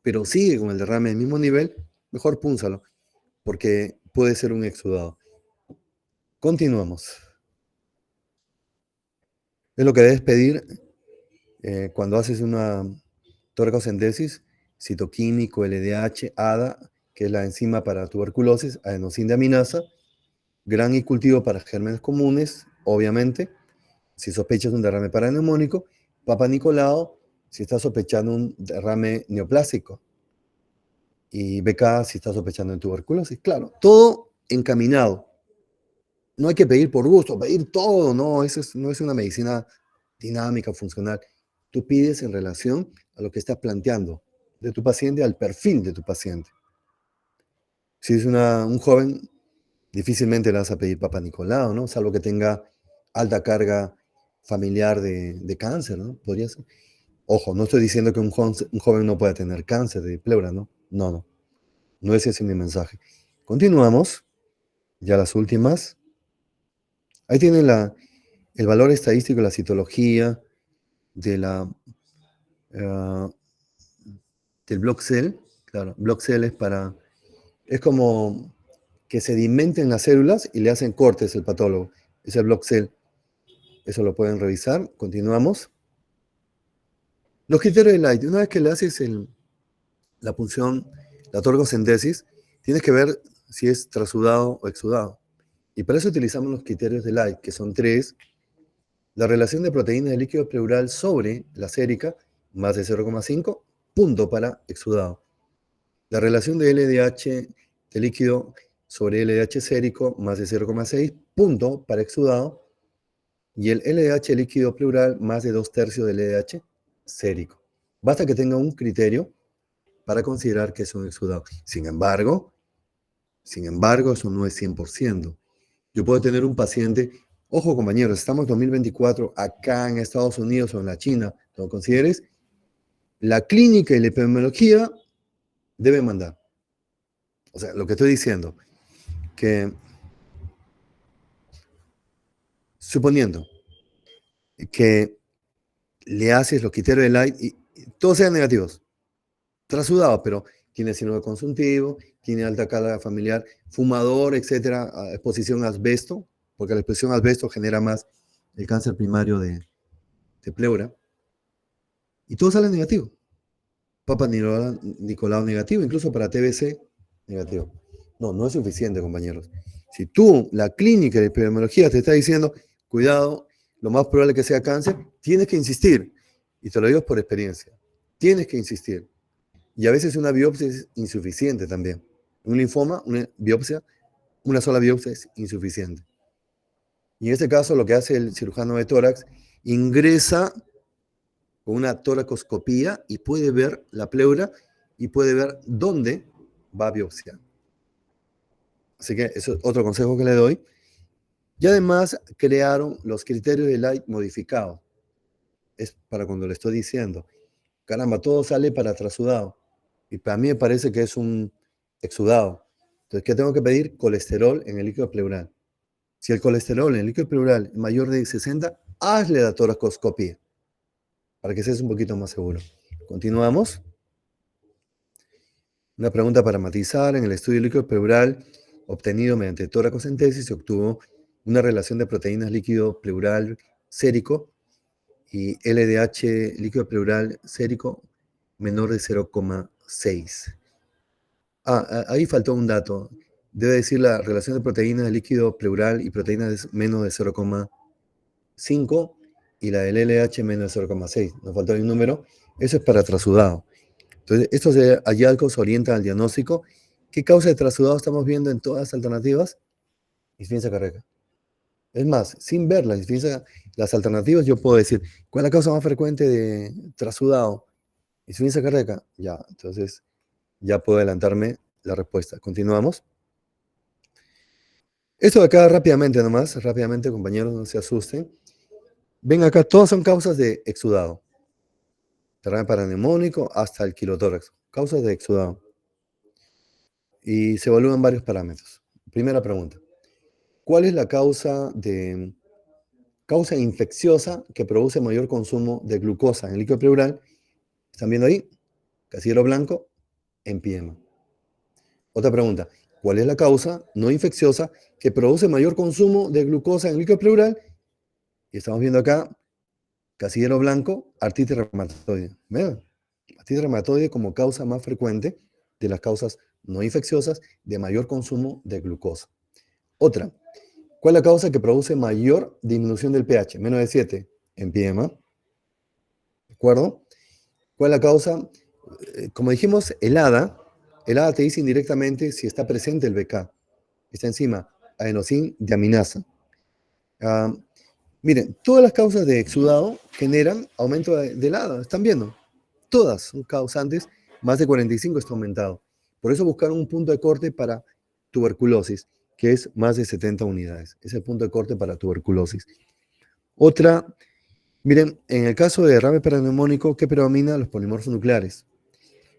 pero sigue con el derrame del mismo nivel, mejor púnsalo, porque puede ser un exudado. Continuamos. Es lo que debes pedir cuando haces una toracocentesis, citoquímico, LDH, ADA, que es la enzima para tuberculosis, adenosina gran y cultivo para gérmenes comunes, obviamente, si sospechas un derrame paraneumónico, Papa Nicolau, si estás sospechando un derrame neoplásico, y BK si estás sospechando en tuberculosis. Claro, todo encaminado. No hay que pedir por gusto, pedir todo, no, no es una medicina dinámica, funcional. Tú pides en relación a lo que estás planteando de tu paciente, al perfil de tu paciente. Si es un joven, difícilmente le vas a pedir Papa Nicolau, ¿no? Salvo que tenga alta carga familiar de cáncer, ¿no? Podría ser. Ojo, no estoy diciendo que un joven no pueda tener cáncer de pleura, ¿no? No, no. No es ese mi mensaje. Continuamos. Ya las últimas. Ahí tienen el valor estadístico, la citología de uh, del block cell. Claro, block cell es como que sedimenten las células y le hacen cortes el patólogo. Es el block cell. Eso lo pueden revisar. Continuamos. Los criterios de Light. Una vez que le haces la punción, la torgocentesis, tienes que ver si es trasudado o exudado. Y para eso utilizamos los criterios de Light, que son tres. La relación de proteínas del líquido pleural sobre la sérica, más de 0,5, punto para exudado. La relación de LDH de líquido sobre LDH sérico, más de 0,6, punto para exudado. Y el LDH líquido pleural, más de 2/3 del LDH sérico. Basta que tenga un criterio para considerar que es un exudado. Sin embargo, eso no es 100%. Yo puedo tener un paciente, ojo compañeros, estamos en 2024, acá en Estados Unidos o en la China, lo consideres, la clínica y la epidemiología deben mandar. O sea, lo que estoy diciendo, que suponiendo que le haces los criterios de Light y todos sean negativos, trasudado, pero tiene síndrome consultivo, tiene alta carga familiar, fumador, etcétera, exposición a asbesto, porque la exposición a asbesto genera más el cáncer primario de pleura, y todo sale negativo. Papa Nicolau negativo, incluso para TBC negativo. No, no es suficiente, compañeros. Si tú, la clínica de epidemiología, te está diciendo, cuidado, lo más probable que sea cáncer, tienes que insistir. Y te lo digo por experiencia. Tienes que insistir. Y a veces una biopsia es insuficiente también. Un linfoma, una sola biopsia es insuficiente. Y en este caso, lo que hace el cirujano de tórax, ingresa con una toracoscopía y puede ver la pleura y puede ver dónde va a biopsiar. Así que eso es otro consejo que le doy. Y además crearon los criterios de Light modificados. Es para cuando le estoy diciendo, caramba, todo sale para trasudado. Y para mí me parece que es un exudado. Entonces, ¿qué tengo que pedir? Colesterol en el líquido pleural. Si el colesterol en el líquido pleural es mayor de 60, hazle la toracoscopía para que seas un poquito más seguro. Continuamos. Una pregunta para matizar. En el estudio líquido pleural obtenido mediante toracocentesis se obtuvo una relación de proteínas líquido pleural sérico y LDH líquido pleural sérico menor de 0,6. Ahí faltó un dato. Debe decir la relación de proteínas de líquido pleural y proteínas menos de 0,5 y la del LH menos de 0,6. Nos faltó el número. Eso es para trasudado. Entonces, estos hallazgos orientan al diagnóstico. ¿Qué causa de trasudado estamos viendo en todas las alternativas? Insuficiencia cardíaca. Es más, sin ver las alternativas, yo puedo decir, ¿cuál es la causa más frecuente de trasudado? Insuficiencia cardíaca. Ya, entonces ya puedo adelantarme la respuesta. Continuamos. Esto de acá rápidamente nomás, rápidamente compañeros, no se asusten. Ven acá, todas son causas de exudado. Derrame paraneumónico hasta el quilotórax. Causas de exudado. Y se evalúan varios parámetros. Primera pregunta. ¿Cuál es la causa infecciosa que produce mayor consumo de glucosa en el líquido pleural? ¿Están viendo ahí? Casillero blanco, empiema. Otra pregunta. ¿Cuál es la causa no infecciosa que produce mayor consumo de glucosa en el líquido pleural? Y estamos viendo acá, casillero blanco, artritis reumatoide. ¿Ven? Artritis reumatoide como causa más frecuente de las causas no infecciosas de mayor consumo de glucosa. Otra, ¿cuál es la causa que produce mayor disminución del pH? Menos de 7, empiema. ¿De acuerdo? ¿Cuál es la causa? Como dijimos, el ADA te dice indirectamente si está presente el BK. Esta enzima, adenosin deaminasa. Ah, miren, todas las causas de exudado generan aumento del ADA. ¿Están viendo? Todas son causantes. Más de 45 está aumentado. Por eso buscaron un punto de corte para tuberculosis, que es más de 70 unidades. Es el punto de corte para tuberculosis. Otra, miren, en el caso de derrame paraneumónico, ¿qué predomina? Los polimorfos nucleares.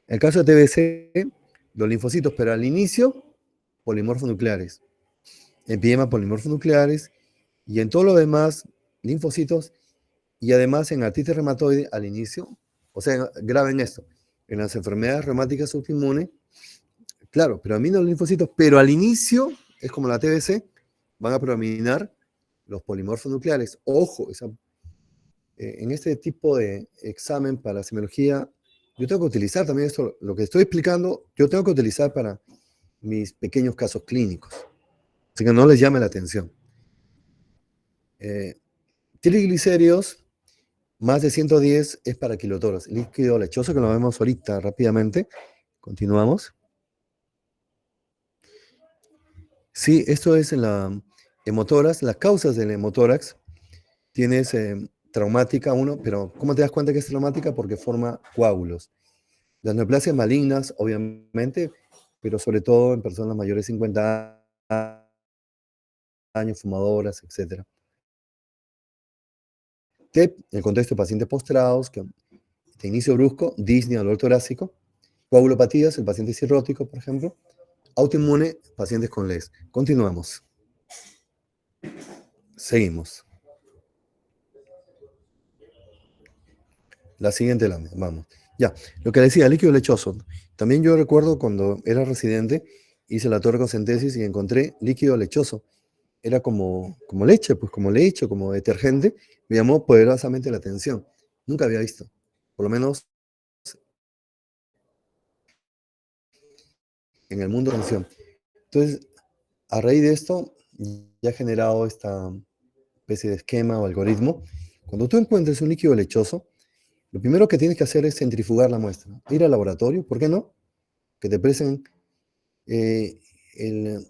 En el caso de TBC, los linfocitos, pero al inicio, polimorfos nucleares. Empiema, polimorfos nucleares, y en todo lo demás, linfocitos, y además en artritis reumatoide al inicio, o sea, graben esto, en las enfermedades reumáticas autoinmunes, claro, predominan los linfocitos, pero al inicio, es como la TBC, van a predominar los polimorfos nucleares. Ojo, en este tipo de examen para semiología, yo tengo que utilizar también esto, lo que estoy explicando, yo tengo que utilizar para mis pequeños casos clínicos. Así que no les llame la atención. Triglicéridos, más de 110 es para kilotoras. Líquido lechoso, que lo vemos ahorita rápidamente. Continuamos. Sí, esto es en la hemotórax. Las causas del hemotórax. Tienes traumática, pero ¿cómo te das cuenta que es traumática? Porque forma coágulos. Las neoplasias malignas, obviamente, pero sobre todo en personas mayores de 50 años, fumadoras, etc. TEP, en el contexto de pacientes postrados, que de inicio brusco, disnea, dolor torácico, coagulopatías, el paciente cirrótico, por ejemplo, autoinmune, pacientes con LES. Continuamos. Seguimos. La siguiente lámina, vamos. Ya, lo que decía, líquido lechoso. También yo recuerdo cuando era residente, hice la torrecocentesis y encontré líquido lechoso. Era como leche, pues como leche, como detergente. Me llamó poderosamente la atención. Nunca había visto. Por lo menos en el mundo de la atención. Entonces, a raíz de esto, ya he generado esta especie de esquema o algoritmo. Cuando tú encuentres un líquido lechoso, lo primero que tienes que hacer es centrifugar la muestra. Ir al laboratorio, ¿por qué no? Que te presten el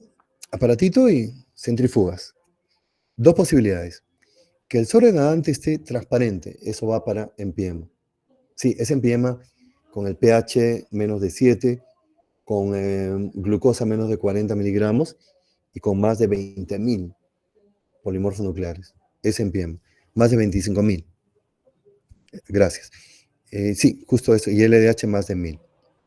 aparatito y centrifugas. Dos posibilidades. Que el sobre nadante esté transparente, eso va para empiema. Sí, es empiema con el pH menos de 7, con glucosa menos de 40 miligramos y con más de 20.000 polimorfos nucleares. Es empiema. Más de 25.000. Gracias. Sí, justo eso. Y LDH más de 1.000.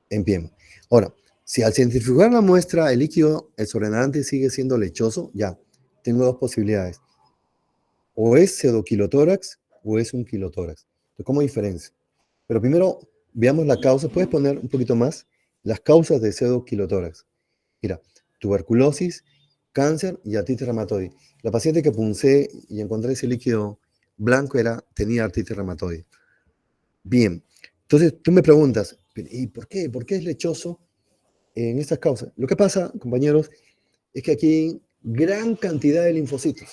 Empiema. Ahora, si al centrifugar la muestra el líquido, el sobrenadante sigue siendo lechoso, ya, tengo dos posibilidades. O es pseudoquilotórax o es un quilotórax. Entonces, ¿cómo diferencia? Pero primero veamos la causa. ¿Puedes poner un poquito más? Las causas de pseudoquilotórax. Mira, tuberculosis, cáncer y artritis reumatoide. La paciente que punché y encontré ese líquido blanco tenía artritis reumatoide. Bien, entonces tú me preguntas, ¿y por qué? ¿Por qué es lechoso en estas causas? Lo que pasa, compañeros, es que aquí hay gran cantidad de linfocitos.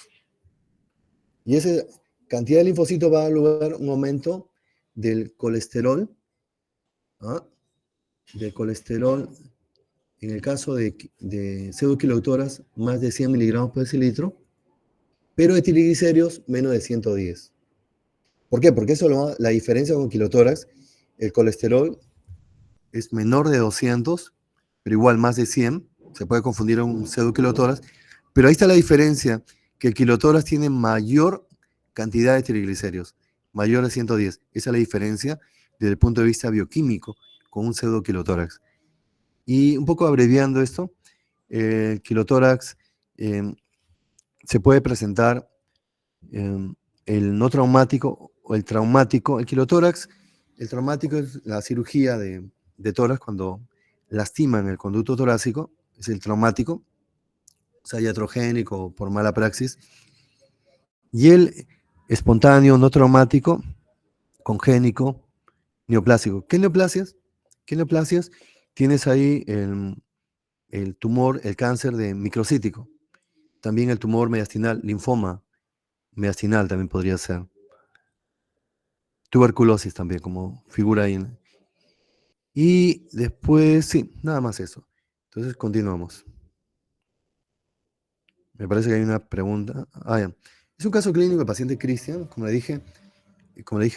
Y esa cantidad de linfocitos va a dar lugar a un aumento del colesterol, ¿ah? Del colesterol, en el caso de pseudoquilotoras, más de 100 miligramos por decilitro, pero de triglicéridos, menos de 110. ¿Por qué? Porque eso la diferencia con kilotórax, el colesterol es menor de 200, pero igual más de 100, se puede confundir un pseudoquilotórax, pero ahí está la diferencia, que el kilotórax tiene mayor cantidad de triglicéridos, mayor de 110. Esa es la diferencia desde el punto de vista bioquímico con un pseudoquilotórax. Y un poco abreviando esto, el kilotórax se puede presentar el no traumático o el traumático. El kilotórax, el traumático es la cirugía de tórax cuando lastiman el conducto torácico, es el traumático, o sea, iatrogénico por mala praxis, y el espontáneo, no traumático, congénico, neoplásico. ¿Qué neoplasias? ¿Qué neoplasias? Tienes ahí el tumor, el cáncer de microcítico, también el tumor mediastinal, linfoma mediastinal también podría ser. Tuberculosis también, como figura ahí. Y después, sí, nada más eso. Entonces, continuamos. Me parece que hay una pregunta. Ya. Es un caso clínico del paciente Cristian, como le dije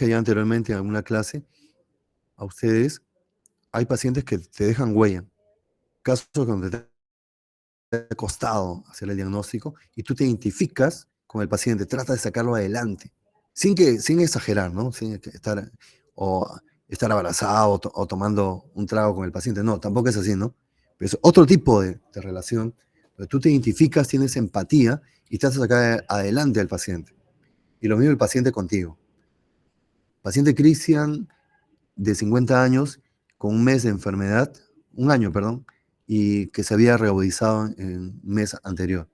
ya anteriormente en alguna clase a ustedes, hay pacientes que te dejan huella. Casos donde te ha costado hacer el diagnóstico y tú te identificas con el paciente, trata de sacarlo adelante, sin exagerar, ¿no? Sin estar, o estar abrazado o tomando un trago con el paciente. No, tampoco es así, ¿no? Pero es otro tipo de relación, donde tú te identificas, tienes empatía y tratas de sacar adelante al paciente. Y lo mismo el paciente contigo. Paciente Cristian, de 50 años, con un mes de enfermedad, un año, perdón, y que se había reagudizado en el mes anterior.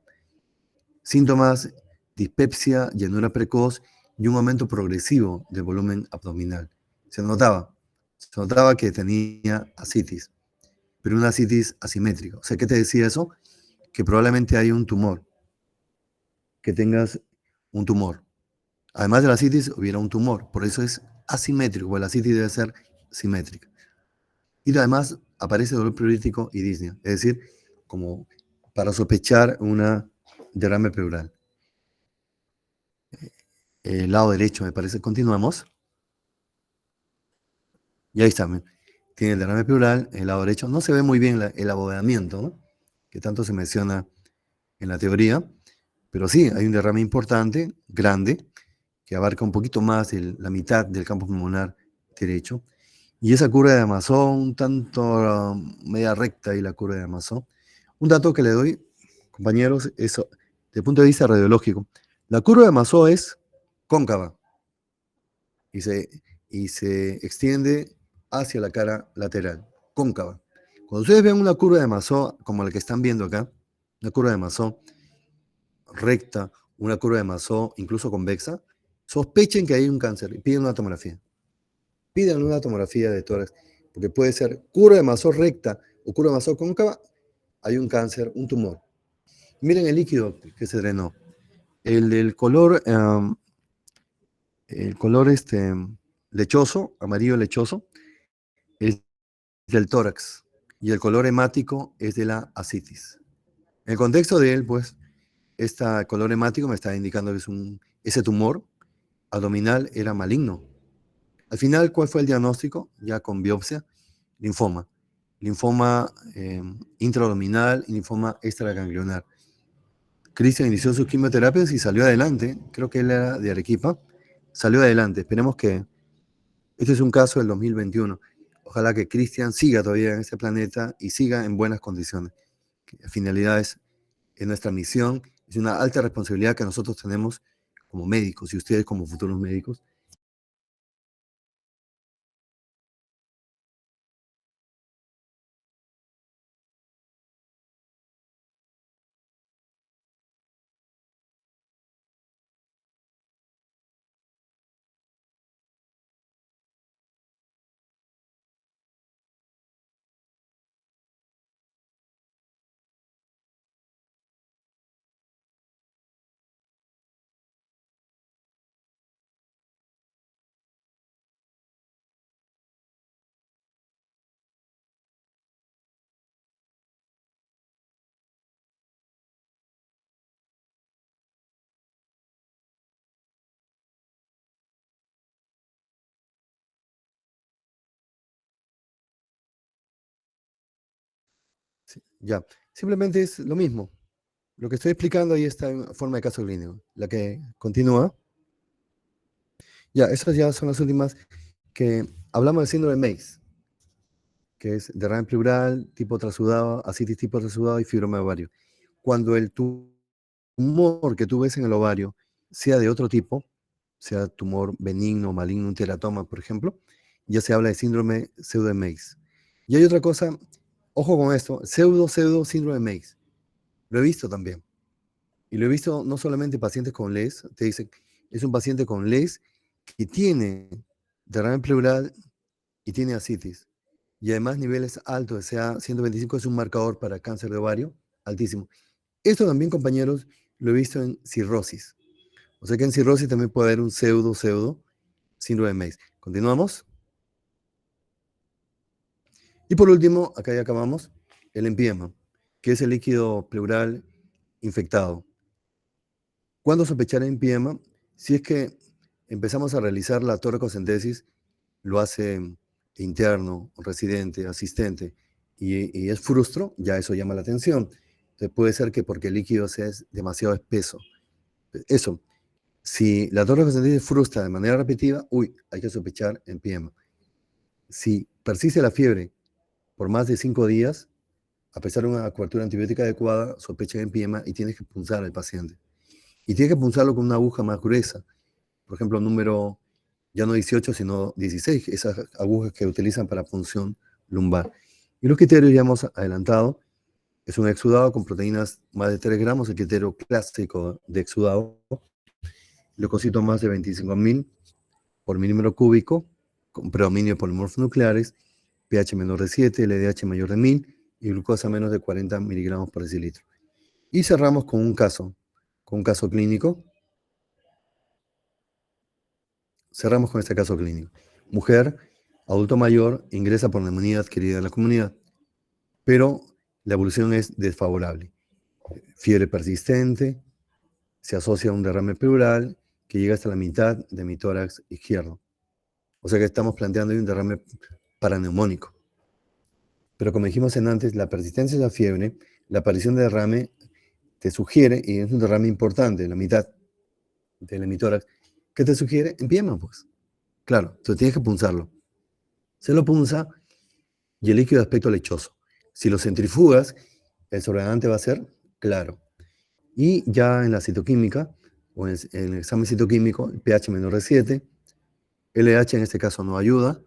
Síntomas: dispepsia, llenura precoz y un aumento progresivo del volumen abdominal. Se notaba que tenía ascitis, pero una ascitis asimétrica. O sea, ¿qué te decía eso? Que probablemente hay un tumor, que tengas un tumor. Además de la ascitis, hubiera un tumor, por eso es asimétrico, porque la ascitis debe ser simétrica. Y además aparece dolor pleurítico y disnea, es decir, como para sospechar una derrame pleural. El lado derecho, me parece. Continuamos. Y ahí está. Tiene el derrame pleural, el lado derecho. No se ve muy bien el abovedamiento, ¿no? Que tanto se menciona en la teoría. Pero sí, hay un derrame importante, grande, que abarca un poquito más de la mitad del campo pulmonar derecho. Y esa curva de Amazon, un tanto media recta y la curva de Amazon. Un dato que le doy, compañeros, eso, desde el punto de vista radiológico. La curva de Amazon es cóncava y se extiende hacia la cara lateral, cóncava. Cuando ustedes ven una curva de Amazon, como la que están viendo acá, una curva de Amazon recta, una curva de Amazon incluso convexa, sospechen que hay un cáncer y piden una tomografía. Pidan una tomografía de tórax, porque puede ser curva de Amazon recta o curva de Amazon cóncava, hay un cáncer, un tumor. Miren el líquido que se drenó. El del color, lechoso, amarillo lechoso, es del tórax y el color hemático es de la ascitis. En el contexto de él, pues, este color hemático me está indicando que ese tumor abdominal era maligno. Al final, ¿cuál fue el diagnóstico? Ya con biopsia, linfoma. Linfoma intraabdominal y linfoma extraganglionar. Cristian inició sus quimioterapias y salió adelante. Creo que él era de Arequipa. Salió adelante. Esperemos que este es un caso del 2021. Ojalá que Cristian siga todavía en este planeta y siga en buenas condiciones. La finalidad es nuestra misión, es una alta responsabilidad que nosotros tenemos como médicos y ustedes como futuros médicos. Sí, ya, simplemente es lo mismo. Lo que estoy explicando ahí está en forma de caso clínico. La que continúa. Ya, esas ya son las últimas que hablamos del síndrome de Meigs, que es derrame pleural, tipo trasudado, ascitis tipo trasudado y fibroma de ovario. Cuando el tumor que tú ves en el ovario sea de otro tipo, sea tumor benigno, maligno, un teratoma, por ejemplo, ya se habla de síndrome pseudo de Meigs. Y hay otra cosa, Ojo con esto, pseudo síndrome de Meigs. Lo he visto también. Y lo he visto no solamente en pacientes con LES, te dicen, es un paciente con LES que tiene derrame pleural y tiene ascitis. Y además niveles altos, de CA 125 es un marcador para cáncer de ovario altísimo. Esto también, compañeros, lo he visto en cirrosis. O sea que en cirrosis también puede haber un pseudo síndrome de Meigs. Continuamos. Y por último, acá ya acabamos, el empiema, que es el líquido pleural infectado. ¿Cuándo sospechar empiema? Si es que empezamos a realizar la toracocentesis, lo hace interno, residente, asistente, y es frustro, ya eso llama la atención. Entonces puede ser que porque el líquido sea demasiado espeso. Eso, si la toracocentesis frustra de manera repetida, hay que sospechar empiema. Si persiste la fiebre por más de 5 días, a pesar de una cobertura antibiótica adecuada, sospecha empiema y tienes que punzar al paciente. Y tienes que punzarlo con una aguja más gruesa. Por ejemplo, número ya no 18, sino 16, esas agujas que utilizan para punción lumbar. Y los criterios ya hemos adelantado. Es un exudado con proteínas más de 3 gramos, el criterio clásico de exudado. Leucocitos más de 25.000 por milímetro cúbico, con predominio de polimorfos nucleares, pH menor de 7, LDH mayor de 1000 y glucosa menos de 40 miligramos por decilitro. Y cerramos con un caso clínico. Cerramos con este caso clínico. Mujer, adulto mayor, ingresa por neumonía adquirida en la comunidad, pero la evolución es desfavorable. Fiebre persistente, se asocia a un derrame pleural que llega hasta la mitad de mi tórax izquierdo. O sea que estamos planteando ahí un derrame paraneumónico. Pero como dijimos antes, la persistencia de la fiebre, la aparición de derrame, te sugiere, y es un derrame importante, la mitad del hemitórax, ¿qué te sugiere? Empiema, pues. Claro, tú tienes que punzarlo. Se lo punza y el líquido de aspecto lechoso. Si lo centrifugas, el sobredanante va a ser claro. Y ya en la citoquímica, o en el examen citoquímico, el pH menor de 7, LH en este caso no ayuda,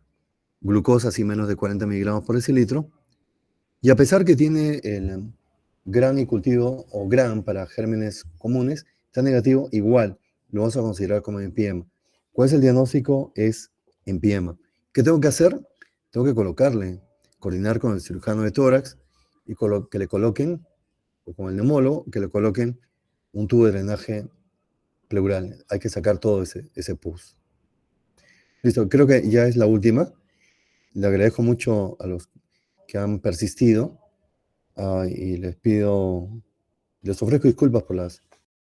glucosa sí menos de 40 miligramos por decilitro, y a pesar que tiene el gran y cultivo o gran para gérmenes comunes, está negativo, igual lo vamos a considerar como empiema. ¿Cuál es el diagnóstico? Es empiema. ¿Qué tengo que hacer? Tengo que coordinar con el cirujano de tórax y que le coloquen, o con el neumólogo, que le coloquen un tubo de drenaje pleural. Hay que sacar todo ese pus. Listo, creo que ya es la última. Le agradezco mucho a los que han persistido y les ofrezco disculpas por las